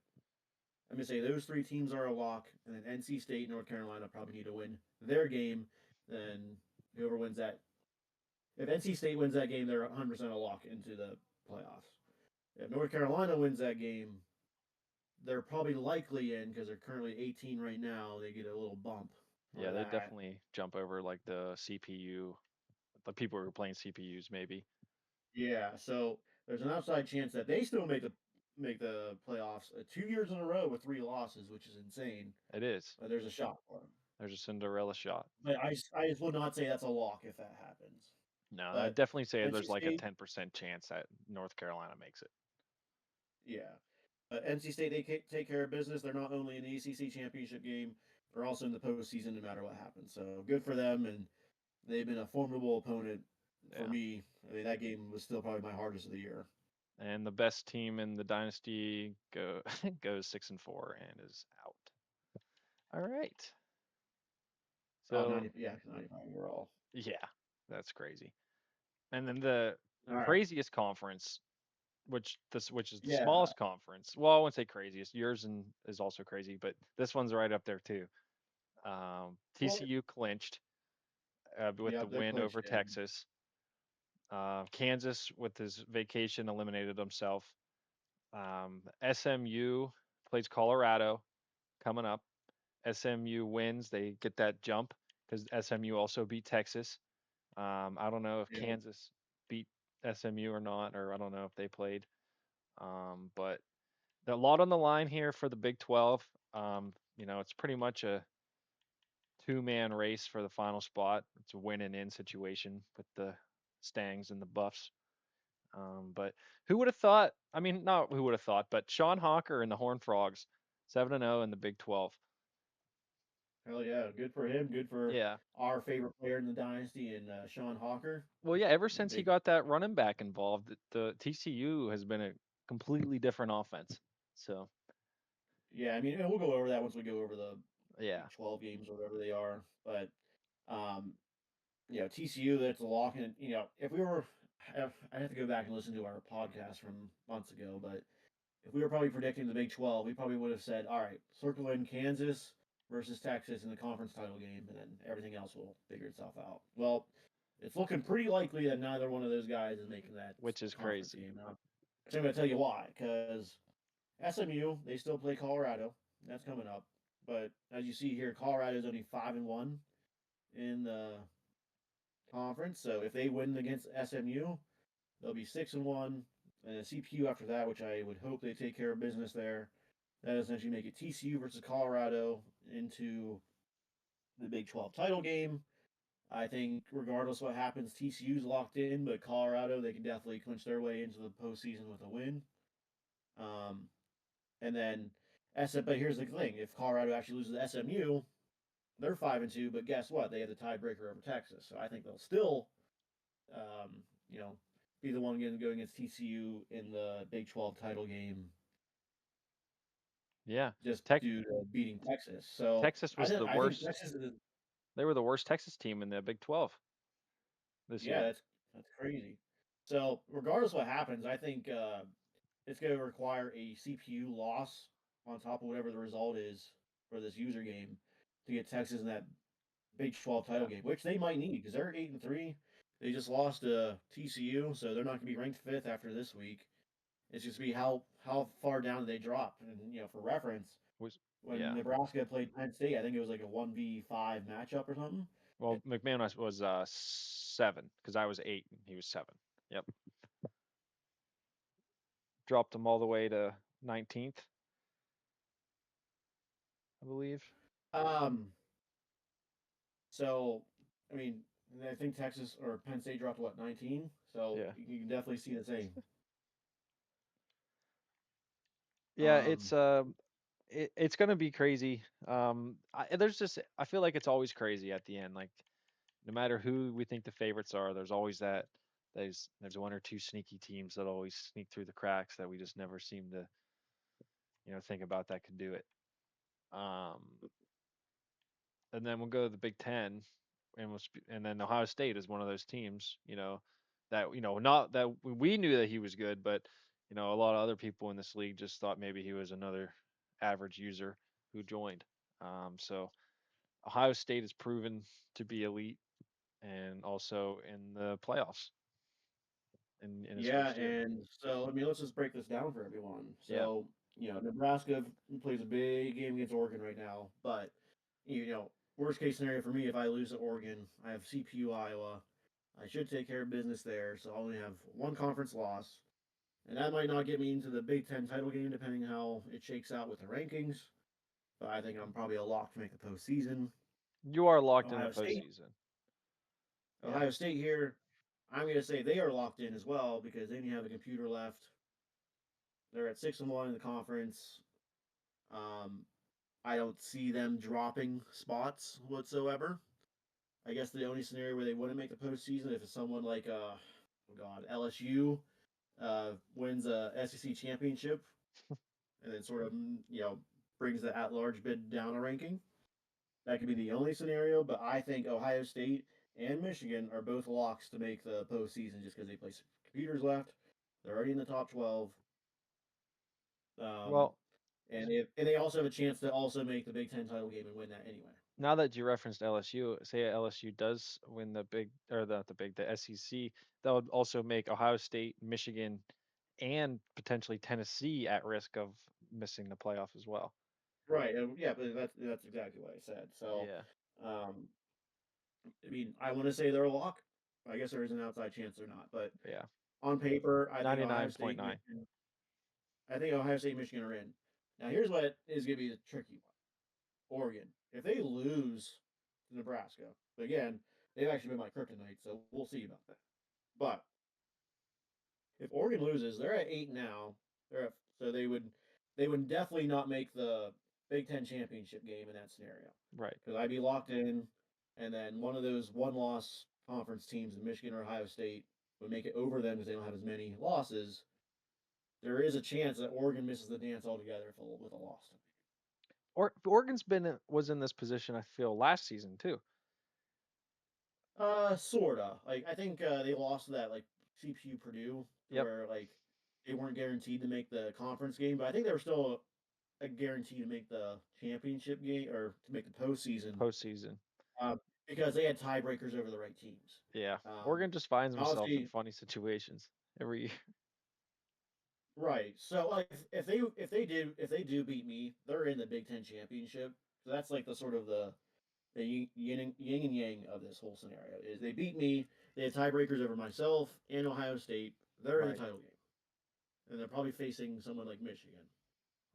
[SPEAKER 2] I'm gonna say those 3 teams are a lock, and then NC State, North Carolina probably need to win their game. Then whoever wins that, if NC State wins that game, they're 100% a lock into the playoffs. If North Carolina wins that game, they're probably likely in because they're currently 18 right now. They get a little bump
[SPEAKER 1] Yeah,
[SPEAKER 2] for
[SPEAKER 1] they
[SPEAKER 2] that.
[SPEAKER 1] definitely jump over like the CPU, the people who are playing CPUs maybe.
[SPEAKER 2] Yeah, so there's an outside chance that they still make the playoffs 2 years in a row with 3 losses, which is insane.
[SPEAKER 1] It is.
[SPEAKER 2] There's a shot for them.
[SPEAKER 1] There's a Cinderella shot.
[SPEAKER 2] But I just would not say that's a lock if that happens.
[SPEAKER 1] No, I'd
[SPEAKER 2] But
[SPEAKER 1] definitely say
[SPEAKER 2] NC
[SPEAKER 1] there's like a
[SPEAKER 2] State,
[SPEAKER 1] 10% chance that North Carolina makes it.
[SPEAKER 2] yeah. NC State, they take care of business. They're not only in the ACC championship game, they're also in the postseason no matter what happens. So good for them, and they've been a formidable opponent for
[SPEAKER 1] Yeah.
[SPEAKER 2] me. I mean, that game was still probably my hardest of the year.
[SPEAKER 1] And the best team in the dynasty goes 6-4 and is out. All right.
[SPEAKER 2] Oh,
[SPEAKER 1] So
[SPEAKER 2] 90, yeah, 95 overall.
[SPEAKER 1] yeah, that's crazy. And then the
[SPEAKER 2] All right.
[SPEAKER 1] craziest conference, which is the
[SPEAKER 2] Yeah.
[SPEAKER 1] smallest conference. Well, I wouldn't say craziest. Yours is also crazy, but this one's right up there too.
[SPEAKER 2] Well,
[SPEAKER 1] TCU clinched with the
[SPEAKER 2] yep, they're
[SPEAKER 1] win over
[SPEAKER 2] clinched in.
[SPEAKER 1] Texas. Kansas with his vacation eliminated himself. SMU plays Colorado coming up. SMU wins, they get that jump because SMU also beat Texas. I don't know if
[SPEAKER 2] Yep.
[SPEAKER 1] Kansas beat SMU or not, or I don't know if they played. But a lot on the line here for the Big 12. It's pretty much a two-man race for the final spot. It's a win and in situation with the Stangs and the Buffs. But who would have thought? I mean, not who would have thought, but Sean Hawker and the Horned Frogs, 7-0 in the Big 12.
[SPEAKER 2] Hell yeah, good for him. Good for
[SPEAKER 1] Yeah.
[SPEAKER 2] our favorite player in the dynasty, and Sean Hawker.
[SPEAKER 1] Well, yeah, ever
[SPEAKER 2] The
[SPEAKER 1] since he
[SPEAKER 2] big,
[SPEAKER 1] got that running back involved, the TCU has been a completely different offense. So,
[SPEAKER 2] yeah. I mean, and we'll go over that once we go over the
[SPEAKER 1] yeah,
[SPEAKER 2] Big 12 games or whatever they are. But um, TCU, that's a lock. And if we were, I have to go back and listen to our podcast from months ago. But if we were probably predicting the Big 12, we probably would have said, all right, circle in Kansas versus Texas in the conference title game, and then everything else will figure itself out. Well, it's looking pretty likely that neither one of those guys is making that
[SPEAKER 1] which is
[SPEAKER 2] conference
[SPEAKER 1] crazy.
[SPEAKER 2] game. Now, so I'm going to tell you why. Because SMU, they still play Colorado. That's coming up. But as you see here, Colorado's only 5-1 in the conference. So if they win against SMU, they'll be 6-1, and a CPU after that, which I would hope they take care of business there. That essentially make it TCU versus Colorado into the Big 12 title game. I think regardless what happens, TCU's locked in, but Colorado they can definitely clinch their way into the postseason with a win. Um, and then But here's the thing: if Colorado actually loses to SMU, they're 5-2. But guess what? They have the tiebreaker over Texas, so I think they'll still, um, you know, be the one going against TCU in the Big 12 title game
[SPEAKER 1] Yeah,
[SPEAKER 2] just
[SPEAKER 1] Tech
[SPEAKER 2] due to beating Texas. So
[SPEAKER 1] Texas was the
[SPEAKER 2] I think
[SPEAKER 1] worst.
[SPEAKER 2] Texas is,
[SPEAKER 1] They were the worst Texas team in the Big 12 this
[SPEAKER 2] yeah,
[SPEAKER 1] year.
[SPEAKER 2] that's crazy. So regardless of what happens, I think it's going to require a CPU loss on top of whatever the result is for this user game to get Texas in that Big 12 title
[SPEAKER 1] Yeah.
[SPEAKER 2] game, which they might need because they're 8-3. They just lost to TCU, so they're not going to be ranked fifth after this week. It's just be how far down do they drop, and for reference,
[SPEAKER 1] Was
[SPEAKER 2] when
[SPEAKER 1] yeah.
[SPEAKER 2] Nebraska played Penn State, I think it was like a 1v5 matchup or something.
[SPEAKER 1] Well, McMahon was 7 because I was 8 and he was 7. Yep. Dropped him all the way to 19th, I believe.
[SPEAKER 2] Um, so I mean, I think Texas or Penn State dropped what 19, so
[SPEAKER 1] Yeah.
[SPEAKER 2] you can definitely see the same.
[SPEAKER 1] Yeah,
[SPEAKER 2] Um,
[SPEAKER 1] it's gonna be crazy. I feel like it's always crazy at the end. Like no matter who we think the favorites are, there's always there's one or two sneaky teams that always sneak through the cracks that we just never seem to think about that could do it. Um, and then we'll go to the Big Ten, and and then Ohio State is one of those teams. That not that we knew that he was good, but a lot of other people in this league just thought maybe he was another average user who joined. So Ohio State has proven to be elite and also in the playoffs in his
[SPEAKER 2] yeah,
[SPEAKER 1] first year.
[SPEAKER 2] and so I mean, let's just break this down for everyone.
[SPEAKER 1] Yeah.
[SPEAKER 2] So Nebraska plays a big game against Oregon right now, but worst case scenario for me, if I lose to Oregon, I have CPU Iowa. I should take care of business there, so I only have one conference loss. And that might not get me into the Big Ten title game, depending how it shakes out with the rankings. But I think I'm probably a lock to make the postseason.
[SPEAKER 1] You are locked in the
[SPEAKER 2] Ohio State,
[SPEAKER 1] postseason. Yeah.
[SPEAKER 2] Ohio State here. I'm going to say they are locked in as well because they only have a computer left. They're at 6-1 in the conference. Um, I don't see them dropping spots whatsoever. I guess the only scenario where they wouldn't make the postseason if it's someone like oh god, LSU wins a SEC championship and then sort of brings the at-large bid down a ranking. That could be the only scenario, but I think Ohio State and Michigan are both locks to make the postseason just because they play computers left. They're already in the top 12. Um,
[SPEAKER 1] Well,
[SPEAKER 2] and they also have a chance to also make the Big Ten title game and win that anyway.
[SPEAKER 1] now that you referenced LSU, say LSU does win the big or the SEC, that would also make Ohio State, Michigan, and potentially Tennessee at risk of missing the playoff as well.
[SPEAKER 2] Right. Yeah, but that's exactly what I said. So,
[SPEAKER 1] Yeah.
[SPEAKER 2] um, I mean, I want to say they're a lock. I guess there is an outside chance they're not, but
[SPEAKER 1] Yeah.
[SPEAKER 2] on paper,
[SPEAKER 1] 99.9.
[SPEAKER 2] I think Ohio State, Michigan are in. Now, here's what is going to be the tricky one: Oregon. If they lose to Nebraska, but again, they've actually been my kryptonite, so we'll see about that. But if Oregon loses, they're at 8 now. So they would definitely not make the Big Ten championship game in that scenario
[SPEAKER 1] Right.
[SPEAKER 2] because I'd be locked in, and then one of those one-loss conference teams in Michigan or Ohio State would make it over them because they don't have as many losses. There is a chance that Oregon misses the dance altogether with a loss.
[SPEAKER 1] Or Oregon's was in this position, I feel, last season too.
[SPEAKER 2] Sorta. Like I think they lost to that like CPU Purdue to
[SPEAKER 1] Yep.
[SPEAKER 2] where like they weren't guaranteed to make the conference game, but I think they were still a guarantee to make the championship game or to make the postseason
[SPEAKER 1] Postseason.
[SPEAKER 2] um, because they had tiebreakers over the right teams.
[SPEAKER 1] Yeah.
[SPEAKER 2] Um,
[SPEAKER 1] Oregon just finds himself in
[SPEAKER 2] Honestly,
[SPEAKER 1] funny situations every year.
[SPEAKER 2] right. So like if they do beat me, they're in the Big Ten championship. So that's like the sort of the yin and yang of this whole scenario is they beat me, they have tiebreakers over myself and Ohio State. They're in the
[SPEAKER 1] Right.
[SPEAKER 2] title game, and they're probably facing someone like Michigan.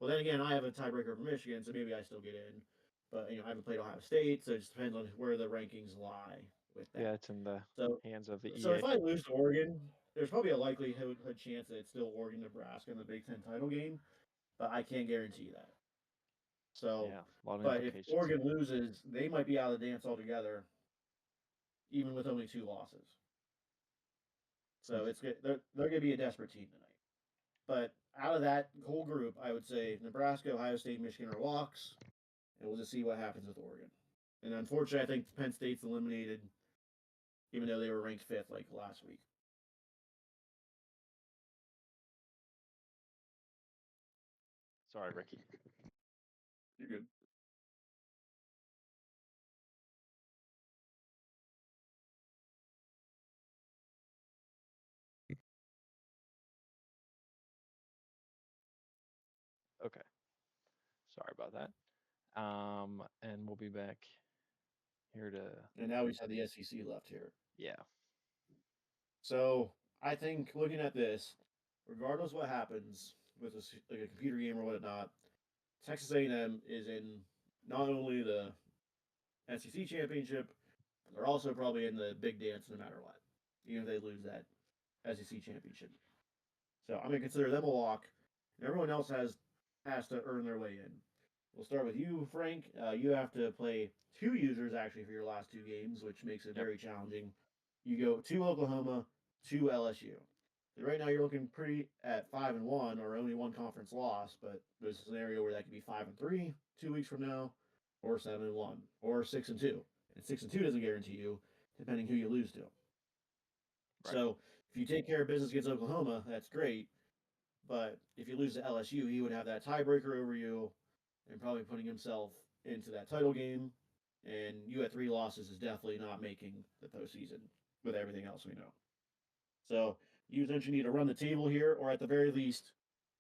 [SPEAKER 2] Well, then again, I have a tiebreaker over Michigan, so maybe I still get in. But I haven't played Ohio State, so it just depends on where the rankings lie with
[SPEAKER 1] Yeah,
[SPEAKER 2] that.
[SPEAKER 1] it's in the
[SPEAKER 2] So,
[SPEAKER 1] hands of the
[SPEAKER 2] so
[SPEAKER 1] EA.
[SPEAKER 2] if I lose to Oregon, there's probably a likelihood chance that it's still Oregon, Nebraska in the Big Ten title game, but I can't guarantee that. So,
[SPEAKER 1] Yeah, a lot of
[SPEAKER 2] but if
[SPEAKER 1] implications.
[SPEAKER 2] Oregon loses, they might be out of the dance altogether, even with only 2 losses.
[SPEAKER 1] Hmm.
[SPEAKER 2] So they're going to be a desperate team tonight. But out of that whole group, I would say Nebraska, Ohio State, Michigan are locks, and we'll just see what happens with Oregon. And unfortunately, I think Penn State's eliminated, even though they were ranked fifth like last week.
[SPEAKER 1] Sorry, Ricky.
[SPEAKER 2] You're good.
[SPEAKER 1] Okay. Sorry about that. And we'll be back here to
[SPEAKER 2] And now we just have the SEC left here.
[SPEAKER 1] yeah.
[SPEAKER 2] So I think looking at this, regardless what happens with like a computer game or whatnot, Texas A&M is in not only the SEC championship, but they're also probably in the big dance no matter what, even if they lose that SEC championship. So I'm going to consider them a lock, and everyone else has to earn their way in. We'll start with you, Frank. You have to play 2 users actually for your last 2 games, which makes it
[SPEAKER 1] Yep.
[SPEAKER 2] very challenging. You go to Oklahoma, to LSU. Right now, you're looking pretty at 5-1 or only one conference loss, but there's a scenario where that could be 5-3 2 weeks from now, or 7-1, or 6-2. And 6-2 doesn't guarantee you, depending who you lose to.
[SPEAKER 1] Right.
[SPEAKER 2] So if you take care of business against Oklahoma, that's great. But if you lose to LSU, he would have that tiebreaker over you and probably putting himself into that title game. And you at 3 losses is definitely not making the postseason with everything else we know. So you essentially need to run the table here, or at the very least,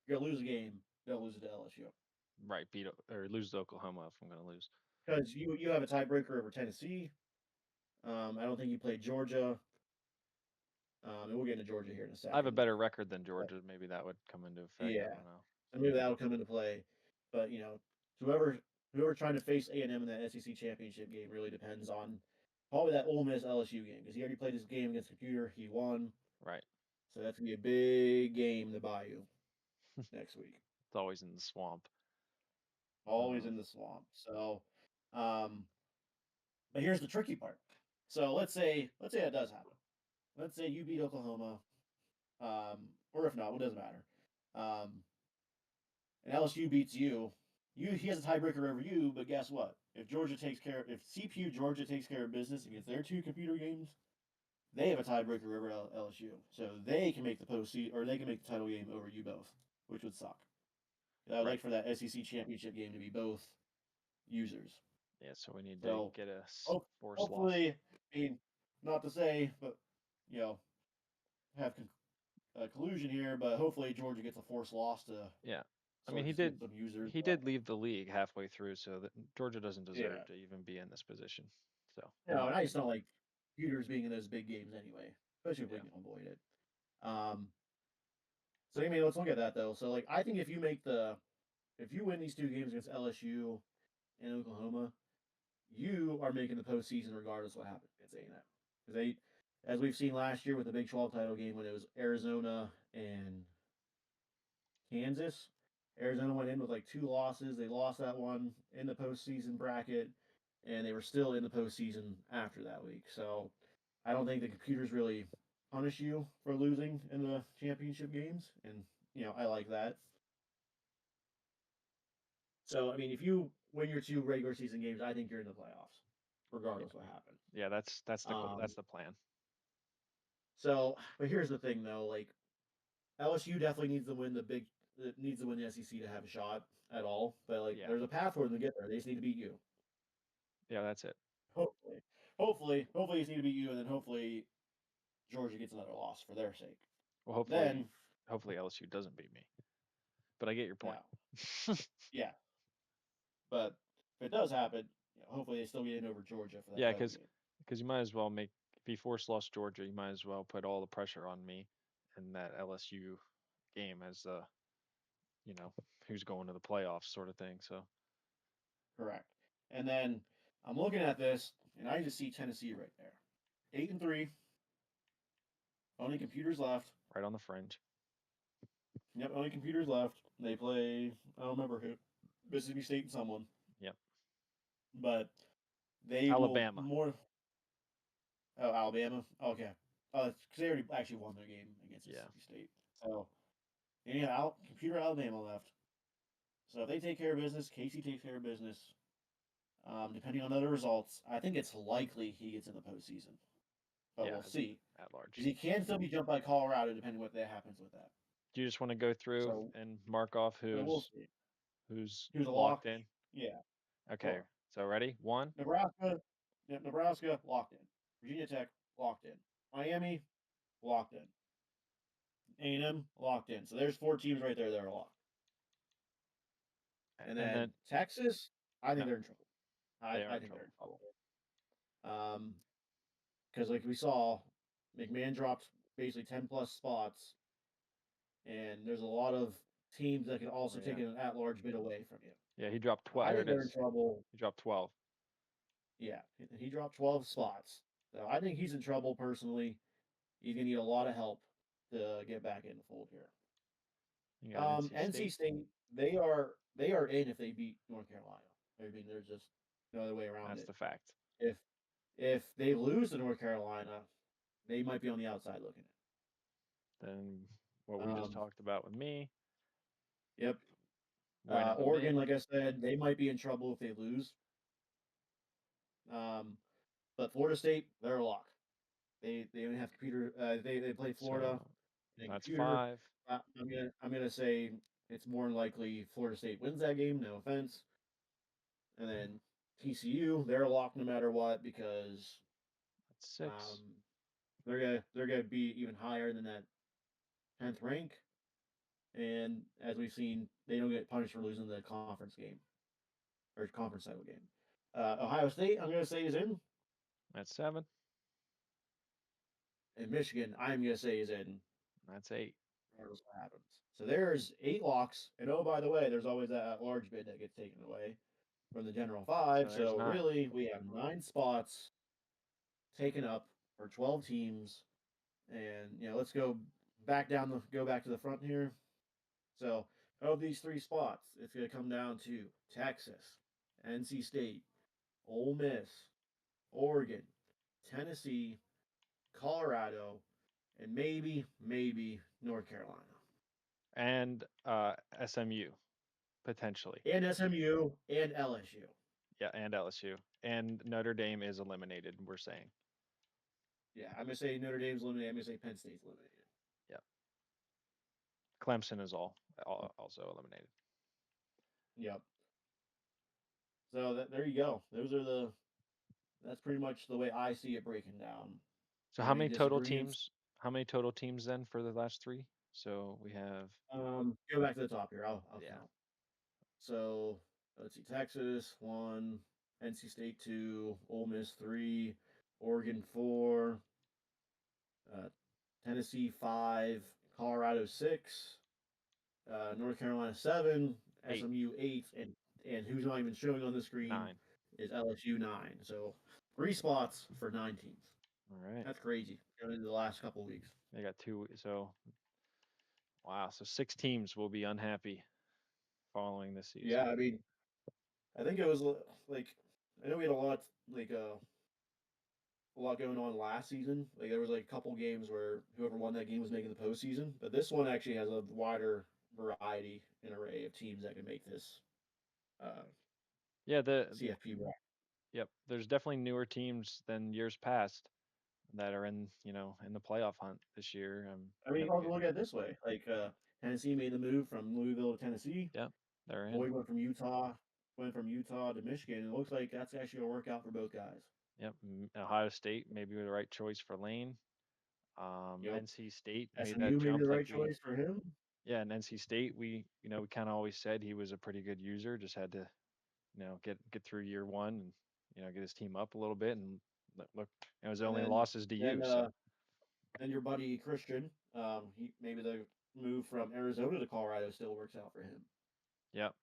[SPEAKER 2] you're gonna lose a game. Don't lose it to LSU
[SPEAKER 1] Right. Beat or lose to Oklahoma if I'm gonna lose.
[SPEAKER 2] because you have a tiebreaker over Tennessee. I don't think you played Georgia. And we'll get into Georgia here in a
[SPEAKER 1] I have a
[SPEAKER 2] second.
[SPEAKER 1] better record than
[SPEAKER 2] But,
[SPEAKER 1] Georgia. Maybe that would come into effect. I
[SPEAKER 2] yeah,
[SPEAKER 1] don't know.
[SPEAKER 2] so maybe that'll come into play. But whoever trying to face A&M in that SEC championship game really depends on probably that Ole Miss LSU game because he already played his game against Computer. He won,
[SPEAKER 1] Right.
[SPEAKER 2] so that's gonna be a big game to Bayou next week.
[SPEAKER 1] It's always in the swamp.
[SPEAKER 2] Always
[SPEAKER 1] Uh,
[SPEAKER 2] in the swamp. So, um, but here's the tricky part. So let's say that does happen. Let's say you beat Oklahoma, or if not, it doesn't matter. Um, and LSU beats you. He has a tiebreaker over you, but guess what? If CPU Georgia takes care of business against their two computer games, they have a tiebreaker over LSU, so they can make the postseason or they can make the title game over you both, which would suck. I would
[SPEAKER 1] right.
[SPEAKER 2] like for that SEC championship game to be both users.
[SPEAKER 1] Yeah. So we need to
[SPEAKER 2] So
[SPEAKER 1] get a
[SPEAKER 2] hope,
[SPEAKER 1] forced loss.
[SPEAKER 2] hopefully, I mean, not to say, but you know, have collusion here, but hopefully Georgia gets a forced loss to
[SPEAKER 1] Yeah. I mean,
[SPEAKER 2] start to get some users.
[SPEAKER 1] he did leave the league halfway through, so that Georgia doesn't deserve
[SPEAKER 2] Yeah,
[SPEAKER 1] to even be in this position. So, in
[SPEAKER 2] no,
[SPEAKER 1] my
[SPEAKER 2] and I just don't
[SPEAKER 1] opinion,
[SPEAKER 2] like computers being in those big games anyway, especially if we
[SPEAKER 1] yeah,
[SPEAKER 2] can avoid it. Um, so I mean, let's look at that though. So like, I think if you win these two games against LSU and Oklahoma, you are making the postseason regardless of what happens against A&M. Because as we've seen last year with the Big 12 title game when it was Arizona and Kansas, Arizona went in with like two losses. They lost that one in the postseason bracket, and they were still in the postseason after that week. So I don't think the computers really punish you for losing in the championship games, and I like that. So I mean, if you win your two regular season games, I think you're in the playoffs,
[SPEAKER 1] yeah,
[SPEAKER 2] regardless what happens.
[SPEAKER 1] yeah. That's the
[SPEAKER 2] Um,
[SPEAKER 1] that's the plan.
[SPEAKER 2] but here's the thing though, like LSU definitely needs to win the SEC to have a shot at all. But like,
[SPEAKER 1] Yeah,
[SPEAKER 2] there's a path for them to get there. They just need to beat you.
[SPEAKER 1] yeah. That's it.
[SPEAKER 2] Hopefully, they just need to beat you, and then hopefully Georgia gets another loss for their sake.
[SPEAKER 1] Well, hopefully,
[SPEAKER 2] Then,
[SPEAKER 1] hopefully LSU doesn't beat me. But I get your point.
[SPEAKER 2] yeah, yeah. But if it does happen, hopefully they still get in over Georgia for that
[SPEAKER 1] Yeah,
[SPEAKER 2] title
[SPEAKER 1] because
[SPEAKER 2] game.
[SPEAKER 1] you might as well make if you force lost Georgia, you might as well put all the pressure on me in that LSU game as you know, who's going to the playoffs sort of thing. So
[SPEAKER 2] Correct. And then I'm looking at this, and I just see Tennessee right there, 8-3, only computers left.
[SPEAKER 1] right on the fringe.
[SPEAKER 2] Yep, only computers left. They play. I don't remember who. Mississippi State and someone,
[SPEAKER 1] Yep.
[SPEAKER 2] but they will
[SPEAKER 1] Alabama.
[SPEAKER 2] more. Oh, Alabama. Okay. Oh, because they already actually won their game against
[SPEAKER 1] Yeah.
[SPEAKER 2] Mississippi State. So and you have computer Alabama left. So if they take care of business, Casey takes care of business. Depending on other results, I think it's likely he gets in the postseason, but
[SPEAKER 1] Yeah,
[SPEAKER 2] we'll see.
[SPEAKER 1] at large.
[SPEAKER 2] Because he can still be jumped by Colorado, depending what that happens with that.
[SPEAKER 1] Do you just want to go through
[SPEAKER 2] So,
[SPEAKER 1] and mark off
[SPEAKER 2] so we'll see.
[SPEAKER 1] who's
[SPEAKER 2] He was a
[SPEAKER 1] locked
[SPEAKER 2] lock.
[SPEAKER 1] in?
[SPEAKER 2] Yeah,
[SPEAKER 1] Okay.
[SPEAKER 2] sure.
[SPEAKER 1] So ready? One.
[SPEAKER 2] Nebraska. Yep, Nebraska locked in. Virginia Tech locked in. Miami locked in. A&M locked in. So there's four teams right there that are locked. And
[SPEAKER 1] And then
[SPEAKER 2] then Texas, I think
[SPEAKER 1] no,
[SPEAKER 2] they're in trouble.
[SPEAKER 1] they are
[SPEAKER 2] I
[SPEAKER 1] in
[SPEAKER 2] think they're in
[SPEAKER 1] trouble.
[SPEAKER 2] trouble. Um, because like we saw, McMahon dropped basically 10 plus spots, and there's a lot of teams that can
[SPEAKER 1] Oh
[SPEAKER 2] also take
[SPEAKER 1] yeah.
[SPEAKER 2] an at-large bid away from you.
[SPEAKER 1] Yeah, he dropped
[SPEAKER 2] So
[SPEAKER 1] 12.
[SPEAKER 2] I
[SPEAKER 1] There
[SPEAKER 2] think
[SPEAKER 1] it
[SPEAKER 2] they're in
[SPEAKER 1] is.
[SPEAKER 2] trouble.
[SPEAKER 1] He dropped 12.
[SPEAKER 2] Yeah, he dropped 12 spots. So I think he's in trouble personally. He's gonna need a lot of help to get back in the fold here.
[SPEAKER 1] You got NC
[SPEAKER 2] NC
[SPEAKER 1] State.
[SPEAKER 2] State, they are in if they beat North Carolina. I mean, there's just no other way around
[SPEAKER 1] That's
[SPEAKER 2] it.
[SPEAKER 1] the fact.
[SPEAKER 2] If they lose to North Carolina, they might be on the outside looking
[SPEAKER 1] Then what
[SPEAKER 2] in.
[SPEAKER 1] we just talked about with me,
[SPEAKER 2] Yep.
[SPEAKER 1] winning them
[SPEAKER 2] Oregon, like
[SPEAKER 1] in.
[SPEAKER 2] I said, they might be in trouble if they lose. Um, but Florida State, they're a lock. They only have computer. They play Florida
[SPEAKER 1] So
[SPEAKER 2] and
[SPEAKER 1] that's
[SPEAKER 2] computer.
[SPEAKER 1] 5.
[SPEAKER 2] I'm gonna say it's more than likely Florida State wins that game. No offense. And then TCU, they're a lock no matter what because
[SPEAKER 1] That's 6.
[SPEAKER 2] um, they're gonna be even higher than that 10th rank. And as we've seen, they don't get punished for losing the conference game or conference title game. Ohio State, I'm gonna say is in.
[SPEAKER 1] That's 7.
[SPEAKER 2] and Michigan, I'm gonna say is in
[SPEAKER 1] That's 8.
[SPEAKER 2] regardless of what happens. So there's 8 locks, and oh, by the way, there's always that large bid that gets taken away from the general
[SPEAKER 1] So
[SPEAKER 2] 5.
[SPEAKER 1] there's
[SPEAKER 2] So
[SPEAKER 1] 9.
[SPEAKER 2] really, we have 9 spots taken up for 12 teams, and let's go back to the front here. So of these 3 spots, it's gonna come down to Texas, NC State, Ole Miss, Oregon, Tennessee, Colorado, and maybe North Carolina.
[SPEAKER 1] And SMU potentially.
[SPEAKER 2] And SMU and LSU.
[SPEAKER 1] Yeah, and LSU. And Notre Dame is eliminated, we're saying.
[SPEAKER 2] Yeah, I'm gonna say Notre Dame's eliminated. I'm gonna say Penn State's eliminated.
[SPEAKER 1] Yep. Clemson is also eliminated.
[SPEAKER 2] Yep. So there you go. That's pretty much the way I see it breaking down.
[SPEAKER 1] So how
[SPEAKER 2] Any
[SPEAKER 1] many total
[SPEAKER 2] disagreements?
[SPEAKER 1] teams? How many total teams then for the last 3? So we have
[SPEAKER 2] Go back to the top here. I'll
[SPEAKER 1] yeah,
[SPEAKER 2] count. So let's see: Texas 1, NC State 2, Ole Miss 3, Oregon 4, uh, Tennessee 5, Colorado 6, North Carolina 7,
[SPEAKER 1] 8,
[SPEAKER 2] SMU 8, and who's not even showing on the screen
[SPEAKER 1] 9.
[SPEAKER 2] is LSU 9. So 3 spots for 9 teams.
[SPEAKER 1] All right.
[SPEAKER 2] That's crazy. Going into the last couple of weeks.
[SPEAKER 1] They got 2. So wow. So 6 teams will be unhappy following this
[SPEAKER 2] Yeah,
[SPEAKER 1] season.
[SPEAKER 2] I mean, I think it was like I know we had a lot going on last season. Like there was like a couple games where whoever won that game was making the postseason, but this one actually has a wider variety and array of teams that can make this uh,
[SPEAKER 1] Yeah,
[SPEAKER 2] CFP bracket.
[SPEAKER 1] yep. There's definitely newer teams than years past that are in the playoff hunt this year.
[SPEAKER 2] I mean, you
[SPEAKER 1] Maybe.
[SPEAKER 2] probably look at it this way: like Tennessee made the move from Louisville to Tennessee.
[SPEAKER 1] Yep. They're in.
[SPEAKER 2] Boyd went from Utah to Michigan, and it looks like that's actually gonna work out for both guys.
[SPEAKER 1] Yep. Ohio State maybe the right choice for Lane.
[SPEAKER 2] Yep.
[SPEAKER 1] NC State made that
[SPEAKER 2] SMU maybe
[SPEAKER 1] jump
[SPEAKER 2] the
[SPEAKER 1] like
[SPEAKER 2] right choice for him.
[SPEAKER 1] and NC State we kind of always said he was a pretty good user, just had to, get through year 1 and, get his team up a little bit and look, it was
[SPEAKER 2] And
[SPEAKER 1] only
[SPEAKER 2] then
[SPEAKER 1] losses to
[SPEAKER 2] then
[SPEAKER 1] you, so
[SPEAKER 2] then your buddy Christian, he maybe the move from Arizona to Colorado still works out for him.
[SPEAKER 1] yep.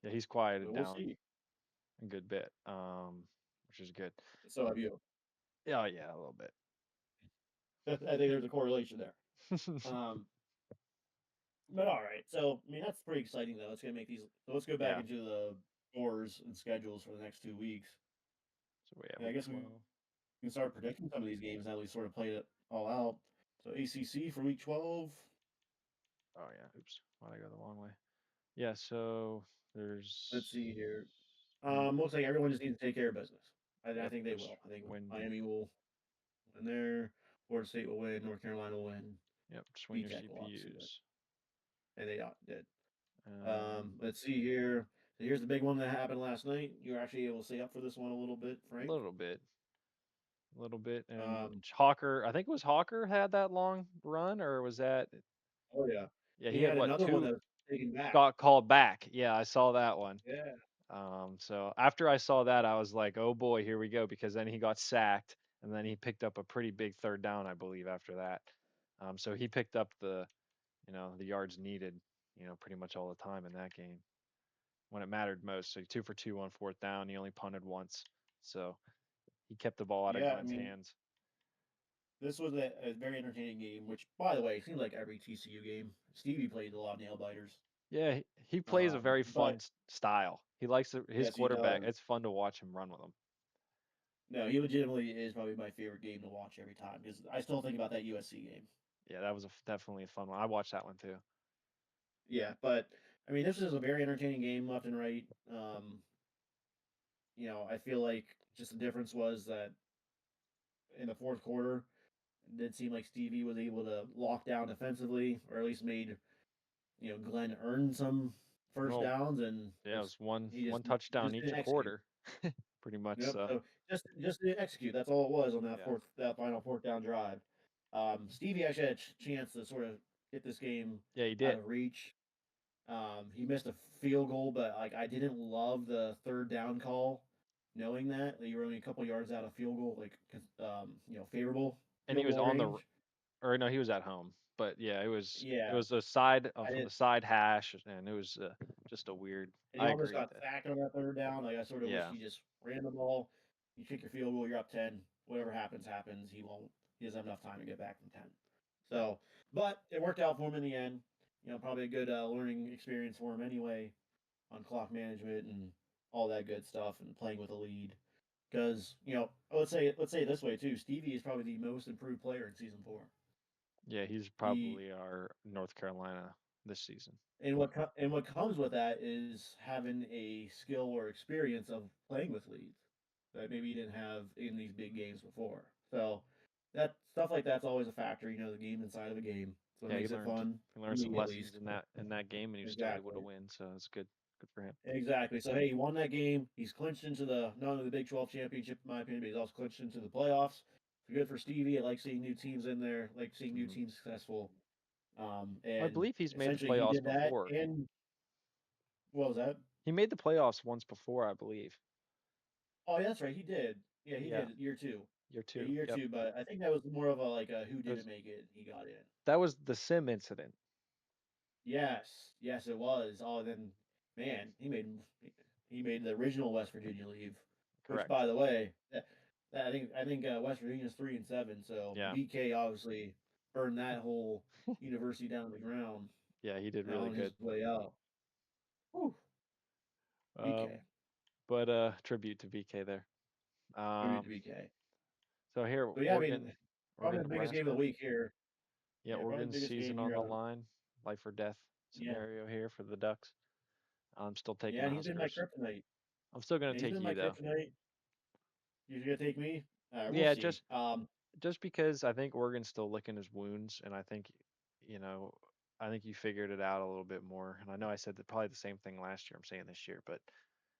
[SPEAKER 1] Yeah, he's quieted
[SPEAKER 2] But we'll
[SPEAKER 1] down
[SPEAKER 2] see.
[SPEAKER 1] a good bit, which is good.
[SPEAKER 2] So have you.
[SPEAKER 1] Yeah, yeah, a little bit.
[SPEAKER 2] I think there's a correlation there. Um, but all right. So I mean that's pretty exciting though. Let's gonna make these. So let's go back
[SPEAKER 1] Yeah.
[SPEAKER 2] into the scores and schedules for the next 2 weeks.
[SPEAKER 1] So we have
[SPEAKER 2] And I
[SPEAKER 1] week
[SPEAKER 2] guess we
[SPEAKER 1] 12.
[SPEAKER 2] can start predicting some of these games now we sort of played it all out. So ACC for week 12.
[SPEAKER 1] Oh yeah, oops. Why'd I go the wrong way? Yeah, so
[SPEAKER 2] Let's
[SPEAKER 1] there's
[SPEAKER 2] see here.
[SPEAKER 1] N-
[SPEAKER 2] Looks like everyone just needs to take care of business. I
[SPEAKER 1] yep,
[SPEAKER 2] think they
[SPEAKER 1] just
[SPEAKER 2] will. I think
[SPEAKER 1] win.
[SPEAKER 2] Miami will win there. Florida State will win. North Carolina will win.
[SPEAKER 1] Yep, just win your
[SPEAKER 2] VTech will obviously win,
[SPEAKER 1] CPUs.
[SPEAKER 2] and they did.
[SPEAKER 1] Um,
[SPEAKER 2] Let's see here. So here's the big one that happened last night. You were actually able to stay up for this one a little bit,
[SPEAKER 1] a
[SPEAKER 2] Frank.
[SPEAKER 1] little bit, a little bit, and
[SPEAKER 2] Um,
[SPEAKER 1] Hawker. I think it was Hawker had that long run, or was that?
[SPEAKER 2] oh yeah,
[SPEAKER 1] Yeah,
[SPEAKER 2] he
[SPEAKER 1] he had
[SPEAKER 2] had
[SPEAKER 1] what
[SPEAKER 2] another one
[SPEAKER 1] two
[SPEAKER 2] that was taken back.
[SPEAKER 1] got called back. Yeah, I saw that one.
[SPEAKER 2] Yeah,
[SPEAKER 1] So after I saw that, I was like, oh boy, here we go, because then he got sacked, and then he picked up a pretty big third down, I believe, after that. So he picked up the yards needed, pretty much all the time in that game when it mattered most. So 2 for 2 on fourth down. He only punted once, so he kept the ball out of
[SPEAKER 2] yeah. I
[SPEAKER 1] Glenn's
[SPEAKER 2] mean,
[SPEAKER 1] hands.
[SPEAKER 2] this was a very entertaining game. Which, by the way, seems like every TCU game. Stevie played a lot of nail biters.
[SPEAKER 1] Yeah, he plays a very fun
[SPEAKER 2] But
[SPEAKER 1] style. He likes his
[SPEAKER 2] yes, he
[SPEAKER 1] quarterback.
[SPEAKER 2] does.
[SPEAKER 1] It's fun to watch him run with him.
[SPEAKER 2] No, he legitimately is probably my favorite game to watch every time because I still think about that USC game.
[SPEAKER 1] Yeah, that was definitely a fun one. I watched that one too.
[SPEAKER 2] Yeah, but I mean, this is a very entertaining game left and right. I feel like just the difference was that in the fourth quarter, it did seem like Stevie was able to lock down defensively, or at least made Glenn earn some first
[SPEAKER 1] Well,
[SPEAKER 2] downs, and
[SPEAKER 1] yeah, it was one
[SPEAKER 2] he
[SPEAKER 1] one
[SPEAKER 2] he
[SPEAKER 1] touchdown
[SPEAKER 2] just
[SPEAKER 1] each
[SPEAKER 2] didn't execute.
[SPEAKER 1] quarter, pretty much.
[SPEAKER 2] Yep.
[SPEAKER 1] So
[SPEAKER 2] So just to execute. That's all it was on
[SPEAKER 1] yeah,
[SPEAKER 2] that final fourth down drive. Stevie actually had a chance to sort of get this game
[SPEAKER 1] yeah, he
[SPEAKER 2] out
[SPEAKER 1] did.
[SPEAKER 2] of reach. He missed a field goal, but like I didn't love the third down call, knowing that you were only a couple yards out of field goal, like favorable.
[SPEAKER 1] and he
[SPEAKER 2] field
[SPEAKER 1] was
[SPEAKER 2] goal
[SPEAKER 1] on the
[SPEAKER 2] range.
[SPEAKER 1] or no, he was at home. But yeah, it
[SPEAKER 2] Yeah,
[SPEAKER 1] was the side
[SPEAKER 2] I
[SPEAKER 1] from
[SPEAKER 2] did.
[SPEAKER 1] the side hash, and it was just a weird.
[SPEAKER 2] And you
[SPEAKER 1] I
[SPEAKER 2] almost
[SPEAKER 1] agree with
[SPEAKER 2] got
[SPEAKER 1] that.
[SPEAKER 2] sacked on that third down. Like I sort of wish
[SPEAKER 1] Yeah,
[SPEAKER 2] he just ran the ball. You kick your field goal, you're up 10. Whatever happens, happens. He won't. He doesn't have enough time to get back from 10. So, but it worked out for him in the end. Probably a good learning experience for him anyway on clock management and all that good stuff and playing with a lead. Because let's say it this way too. Stevie is probably the most improved player in season 4.
[SPEAKER 1] yeah, he's
[SPEAKER 2] He
[SPEAKER 1] probably our North Carolina this season.
[SPEAKER 2] and what comes with that is having a skill or experience of playing with leads that maybe you didn't have in these big games before. So that stuff like that's always a factor. The game inside of a game. So it
[SPEAKER 1] Yeah,
[SPEAKER 2] makes it fun
[SPEAKER 1] he
[SPEAKER 2] for
[SPEAKER 1] learned some
[SPEAKER 2] me at
[SPEAKER 1] lessons
[SPEAKER 2] least.
[SPEAKER 1] in that game, and he was still able to
[SPEAKER 2] Exactly.
[SPEAKER 1] win. So it's good, good for him.
[SPEAKER 2] Exactly. So hey, he won that game. He's clinched into the not only the Big 12 championship in my opinion, but he's also clinched into the playoffs. So good for Stevie. I like seeing new teams in there. I like seeing new
[SPEAKER 1] Hmm.
[SPEAKER 2] teams successful.
[SPEAKER 1] I
[SPEAKER 2] And
[SPEAKER 1] believe he's made the
[SPEAKER 2] essentially he
[SPEAKER 1] playoffs
[SPEAKER 2] did that.
[SPEAKER 1] before.
[SPEAKER 2] And what was that?
[SPEAKER 1] He made the playoffs once before, I believe.
[SPEAKER 2] Oh, yeah, that's right. He did. Yeah, he
[SPEAKER 1] Yeah,
[SPEAKER 2] did year two.
[SPEAKER 1] year
[SPEAKER 2] Yeah,
[SPEAKER 1] two.
[SPEAKER 2] year
[SPEAKER 1] Yep.
[SPEAKER 2] two. But I think that was more of a like a who
[SPEAKER 1] It
[SPEAKER 2] didn't
[SPEAKER 1] was
[SPEAKER 2] make it. He got in.
[SPEAKER 1] that was the sim incident.
[SPEAKER 2] Yes, yes, it was. Oh, then man, he made the original West Virginia leave. Which,
[SPEAKER 1] Correct.
[SPEAKER 2] by the way, I think West Virginia's 3-7. So
[SPEAKER 1] Yeah.
[SPEAKER 2] BK obviously burned that whole university down to the ground
[SPEAKER 1] Yeah, he did really
[SPEAKER 2] on his
[SPEAKER 1] good.
[SPEAKER 2] way out. Whew,
[SPEAKER 1] Um,
[SPEAKER 2] BK.
[SPEAKER 1] but tribute to BK there.
[SPEAKER 2] Tribute to
[SPEAKER 1] Um,
[SPEAKER 2] BK.
[SPEAKER 1] so here,
[SPEAKER 2] So yeah, I mean, probably
[SPEAKER 1] Oregon,
[SPEAKER 2] the biggest game of the
[SPEAKER 1] Nebraska.
[SPEAKER 2] week here.
[SPEAKER 1] Yeah,
[SPEAKER 2] Yeah, probably the
[SPEAKER 1] Oregon's
[SPEAKER 2] biggest
[SPEAKER 1] season
[SPEAKER 2] game
[SPEAKER 1] on
[SPEAKER 2] here.
[SPEAKER 1] the line, life or death
[SPEAKER 2] Yeah,
[SPEAKER 1] scenario here for the Ducks. I'm still taking
[SPEAKER 2] yeah,
[SPEAKER 1] the
[SPEAKER 2] and he's been my
[SPEAKER 1] Huskers.
[SPEAKER 2] kryptonite.
[SPEAKER 1] I'm still gonna
[SPEAKER 2] Yeah, he's
[SPEAKER 1] take
[SPEAKER 2] been my
[SPEAKER 1] you though.
[SPEAKER 2] kryptonite. You're gonna take me? We'll
[SPEAKER 1] Yeah,
[SPEAKER 2] see.
[SPEAKER 1] just because I think Oregon's still licking his wounds, and you know, I think you figured it out a little bit more. And I know I said probably the same thing last year. I'm saying this year, but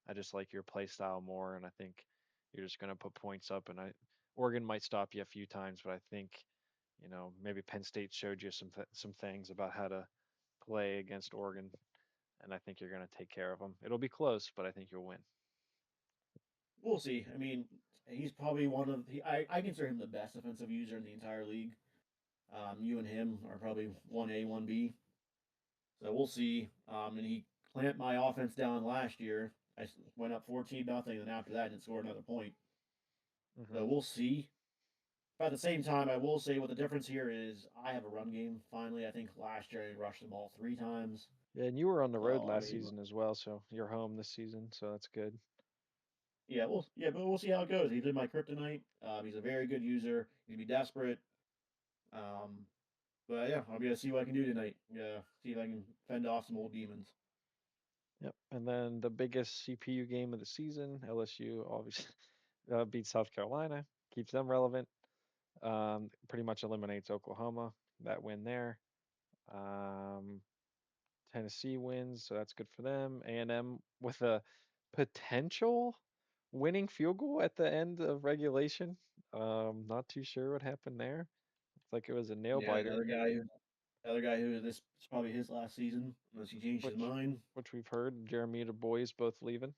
[SPEAKER 1] I just like your play style more, and I think you're just gonna put points up. And Oregon might stop you a few times, but I think maybe Penn State showed you some things about how to play against Oregon, and I think you're gonna take care of them. It'll be close, but I think you'll win.
[SPEAKER 2] We'll see. I mean, he's probably I consider him the best offensive user in the entire league. You and him are probably 1A, 1B. So we'll see. And he clamped my offense down last year. Went up 14-0, and after that, didn't score another point.
[SPEAKER 1] Hmm.
[SPEAKER 2] So we'll see. But at the same time, I will say what the difference here is I have a run game finally. I think last year I rushed the ball 3 times.
[SPEAKER 1] Yeah, and you were on the road
[SPEAKER 2] So, I
[SPEAKER 1] last
[SPEAKER 2] mean,
[SPEAKER 1] season as well, so you're home this season, so that's good.
[SPEAKER 2] but we'll see how it goes. He's been my kryptonite. He's a very good user. He'd be desperate. Um, but yeah, I'll be able to see what I can do tonight. Yeah, see if I can fend off some old demons.
[SPEAKER 1] Yep. And then the biggest CPU game of the season, LSU obviously beats South Carolina, keeps them relevant. Pretty much eliminates Oklahoma. That win there. Um, Tennessee wins, so that's good for them. A&M with a potential winning field goal at the end of regulation. Not too sure what happened there. Looks like it was a nail
[SPEAKER 2] Yeah,
[SPEAKER 1] biter,
[SPEAKER 2] another guy who this is probably his last season unless he changed his
[SPEAKER 1] which
[SPEAKER 2] mind.
[SPEAKER 1] which we've heard. Jeremy Du Bois both leaving.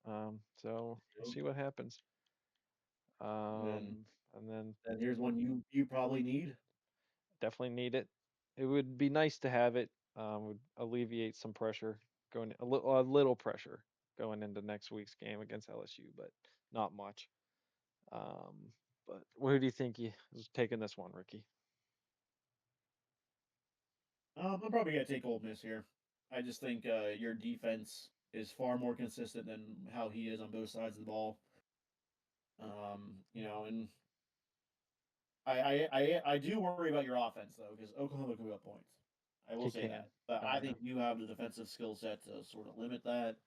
[SPEAKER 1] So we'll see what happens.
[SPEAKER 2] And
[SPEAKER 1] And then
[SPEAKER 2] then here's one you probably need.
[SPEAKER 1] definitely need it. It would be nice to have it. Would alleviate some pressure a little pressure going into next week's game against LSU, but not much. Um, but who do you think is taking this one, Ricky?
[SPEAKER 2] I'm probably gonna take Ole Miss here. I just think your defense is far more consistent than how he is on both sides of the ball. And I do worry about your offense though, because Oklahoma can put up points. I will
[SPEAKER 1] He
[SPEAKER 2] say
[SPEAKER 1] can.
[SPEAKER 2] that, but
[SPEAKER 1] Oh
[SPEAKER 2] I
[SPEAKER 1] yeah.
[SPEAKER 2] think you have the defensive skill set to sort of limit that.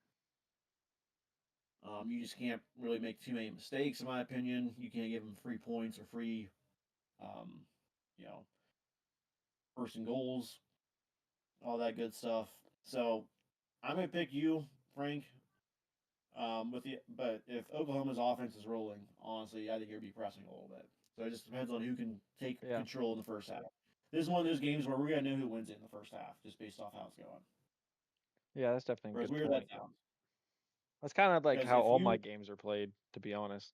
[SPEAKER 2] You just can't really make too many mistakes, in my opinion. You can't give them free points or free, um, you know, first and goals, all that good stuff. So I'm gonna pick you, Frank. But if Oklahoma's offense is rolling, honestly, I think you'll be pressing a little bit. So it just depends on who can take
[SPEAKER 1] Yeah.
[SPEAKER 2] control in the first half. This is one of those games where we're gonna know who wins it in the first half, just based off how it's going.
[SPEAKER 1] Yeah, that's definitely
[SPEAKER 2] For
[SPEAKER 1] a
[SPEAKER 2] as
[SPEAKER 1] good
[SPEAKER 2] weird that
[SPEAKER 1] point.
[SPEAKER 2] sounds,
[SPEAKER 1] That's kind of like
[SPEAKER 2] because
[SPEAKER 1] how
[SPEAKER 2] if
[SPEAKER 1] all my
[SPEAKER 2] you
[SPEAKER 1] games are played, to be honest.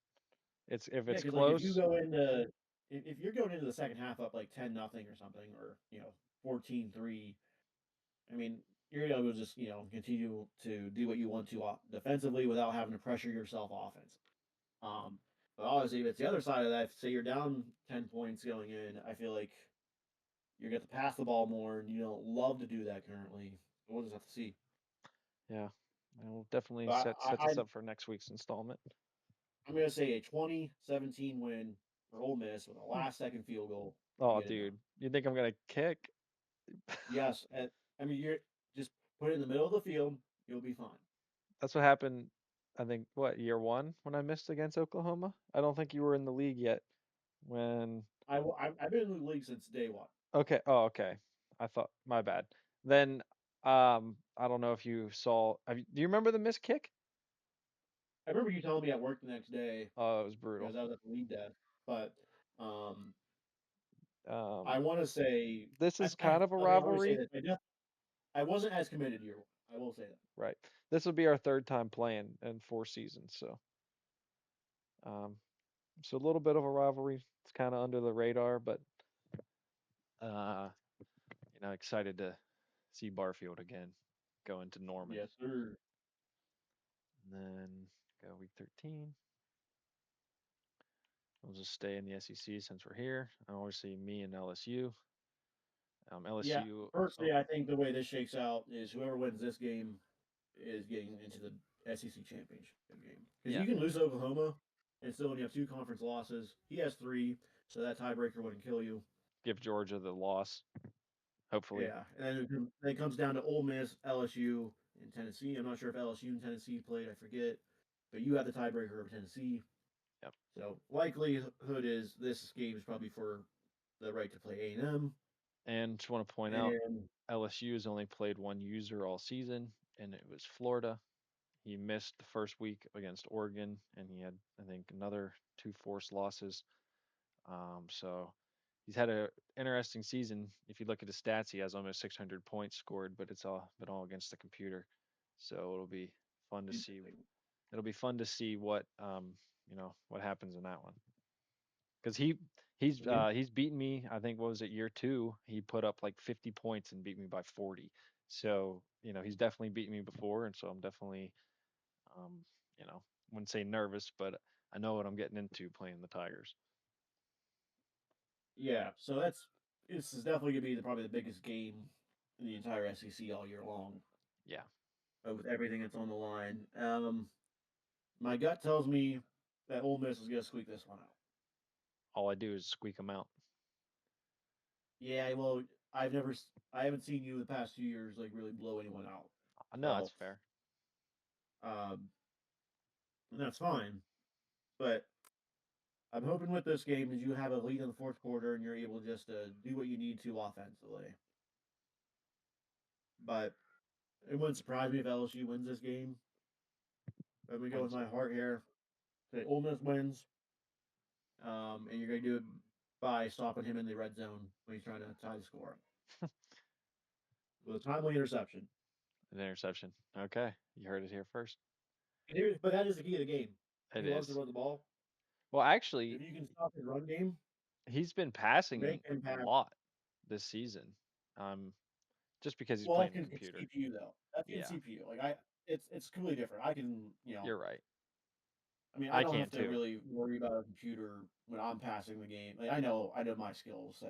[SPEAKER 1] If
[SPEAKER 2] yeah,
[SPEAKER 1] it's
[SPEAKER 2] because like if you
[SPEAKER 1] close,
[SPEAKER 2] go into if you're going into the second half up like 10-0 or something, or 14-3, I mean, you're able to just continue to do what you want to defensively without having to pressure yourself offense. Um, but obviously, if it's the other side of that, say you're down 10 points going in, I feel like you get to pass the ball more, and you don't love to do that currently. We'll just have to see.
[SPEAKER 1] Yeah, and we'll definitely
[SPEAKER 2] But
[SPEAKER 1] set this up for next week's installment.
[SPEAKER 2] I'm going to say a 20-17 win for Ole Miss with a
[SPEAKER 1] Hmm.
[SPEAKER 2] last-second field goal to
[SPEAKER 1] Oh,
[SPEAKER 2] get it done.
[SPEAKER 1] dude, you think I'm gonna kick?
[SPEAKER 2] Yes, I mean, you're just put it in the middle of the field, you'll be fine.
[SPEAKER 1] That's what happened. I think what year one when I missed against Oklahoma. I don't think you were in the league yet when.
[SPEAKER 2] I've been in the league since day one.
[SPEAKER 1] Okay. Oh, okay. I thought my bad. Then I don't know if you saw. Do you remember the missed kick?
[SPEAKER 2] I remember you telling me at work the next day
[SPEAKER 1] Oh, it was
[SPEAKER 2] because
[SPEAKER 1] brutal.
[SPEAKER 2] I was at the lead desk, but um, I
[SPEAKER 1] Um,
[SPEAKER 2] want to say
[SPEAKER 1] this is
[SPEAKER 2] I
[SPEAKER 1] kind of a
[SPEAKER 2] I mean I always say
[SPEAKER 1] rivalry,
[SPEAKER 2] that I wasn't as committed year one. I will say that.
[SPEAKER 1] right? This will be our third time playing in 4 seasons, so um, a little bit of a rivalry. It's kind of under the radar, but uh, excited to see Barfield again, going to Norman,
[SPEAKER 2] Yes, sir.
[SPEAKER 1] and then go week 13. We'll just stay in the SEC since we're here. Obviously, me and LSU.
[SPEAKER 2] Yeah,
[SPEAKER 1] LSU.
[SPEAKER 2] personally,
[SPEAKER 1] Oh,
[SPEAKER 2] I think the way this shakes out is whoever wins this game is getting into the SEC championship game because
[SPEAKER 1] yeah.
[SPEAKER 2] you can lose to Oklahoma and still only have two conference losses. He has three, so that tiebreaker wouldn't kill you.
[SPEAKER 1] Give Georgia the loss, hopefully.
[SPEAKER 2] Yeah, and then it comes down to Ole Miss, LSU, and Tennessee. I'm not sure if LSU and Tennessee played. I forget, but you have the tiebreaker over Tennessee.
[SPEAKER 1] Yep.
[SPEAKER 2] So likelihood is this game is probably for the right to play A&M.
[SPEAKER 1] And just want to point out,
[SPEAKER 2] And
[SPEAKER 1] LSU has only played one user all season, and it was Florida. He missed the first week against Oregon, and he had, I think, another two forced losses. So he's had a interesting season. If you look at his stats, he has almost 600 points scored, but it's all been all against the computer. So it'll be fun to see.
[SPEAKER 2] interesting.
[SPEAKER 1] It'll be fun to see what happens in that one. Because he's beaten me. I think what was it, year two? He put up like 50 points and beat me by 40. So he's definitely beaten me before, and so I'm definitely um, wouldn't say nervous, but I know what I'm getting into playing the Tigers.
[SPEAKER 2] Yeah, so this is definitely gonna be probably the biggest game in the entire SEC all year long,
[SPEAKER 1] Yeah,
[SPEAKER 2] with everything that's on the line. My gut tells me that Ole Miss is gonna squeak this one out.
[SPEAKER 1] all I do is squeak them out.
[SPEAKER 2] Yeah, well, I haven't seen you the past few years like really blow anyone out.
[SPEAKER 1] I know that's
[SPEAKER 2] So,
[SPEAKER 1] fair.
[SPEAKER 2] um, and that's fine. But I'm hoping with this game is you have a lead in the fourth quarter and you're able just to do what you need to offensively. But it wouldn't surprise me if LSU wins this game. I'm gonna go with
[SPEAKER 1] When's
[SPEAKER 2] my heart here. Say Ole Miss wins, and you're gonna do it by stopping him in the red zone when he's trying to tie the score with a timely interception.
[SPEAKER 1] an interception? Okay, you heard it here first.
[SPEAKER 2] But that is the key of the game.
[SPEAKER 1] It
[SPEAKER 2] He loves to
[SPEAKER 1] is.
[SPEAKER 2] run the ball.
[SPEAKER 1] Well, actually,
[SPEAKER 2] If you can stop his run game,
[SPEAKER 1] he's been passing
[SPEAKER 2] make him
[SPEAKER 1] a
[SPEAKER 2] pass.
[SPEAKER 1] lot this season. Um, just because he's
[SPEAKER 2] Well,
[SPEAKER 1] playing
[SPEAKER 2] that's
[SPEAKER 1] the
[SPEAKER 2] in
[SPEAKER 1] computer.
[SPEAKER 2] CPU though. That's in
[SPEAKER 1] Yeah,
[SPEAKER 2] CPU. It's completely different. I can,
[SPEAKER 1] you're right.
[SPEAKER 2] I mean, I
[SPEAKER 1] I
[SPEAKER 2] don't
[SPEAKER 1] can
[SPEAKER 2] have to
[SPEAKER 1] too.
[SPEAKER 2] really worry about a computer when I'm passing the game. Like I know my skills.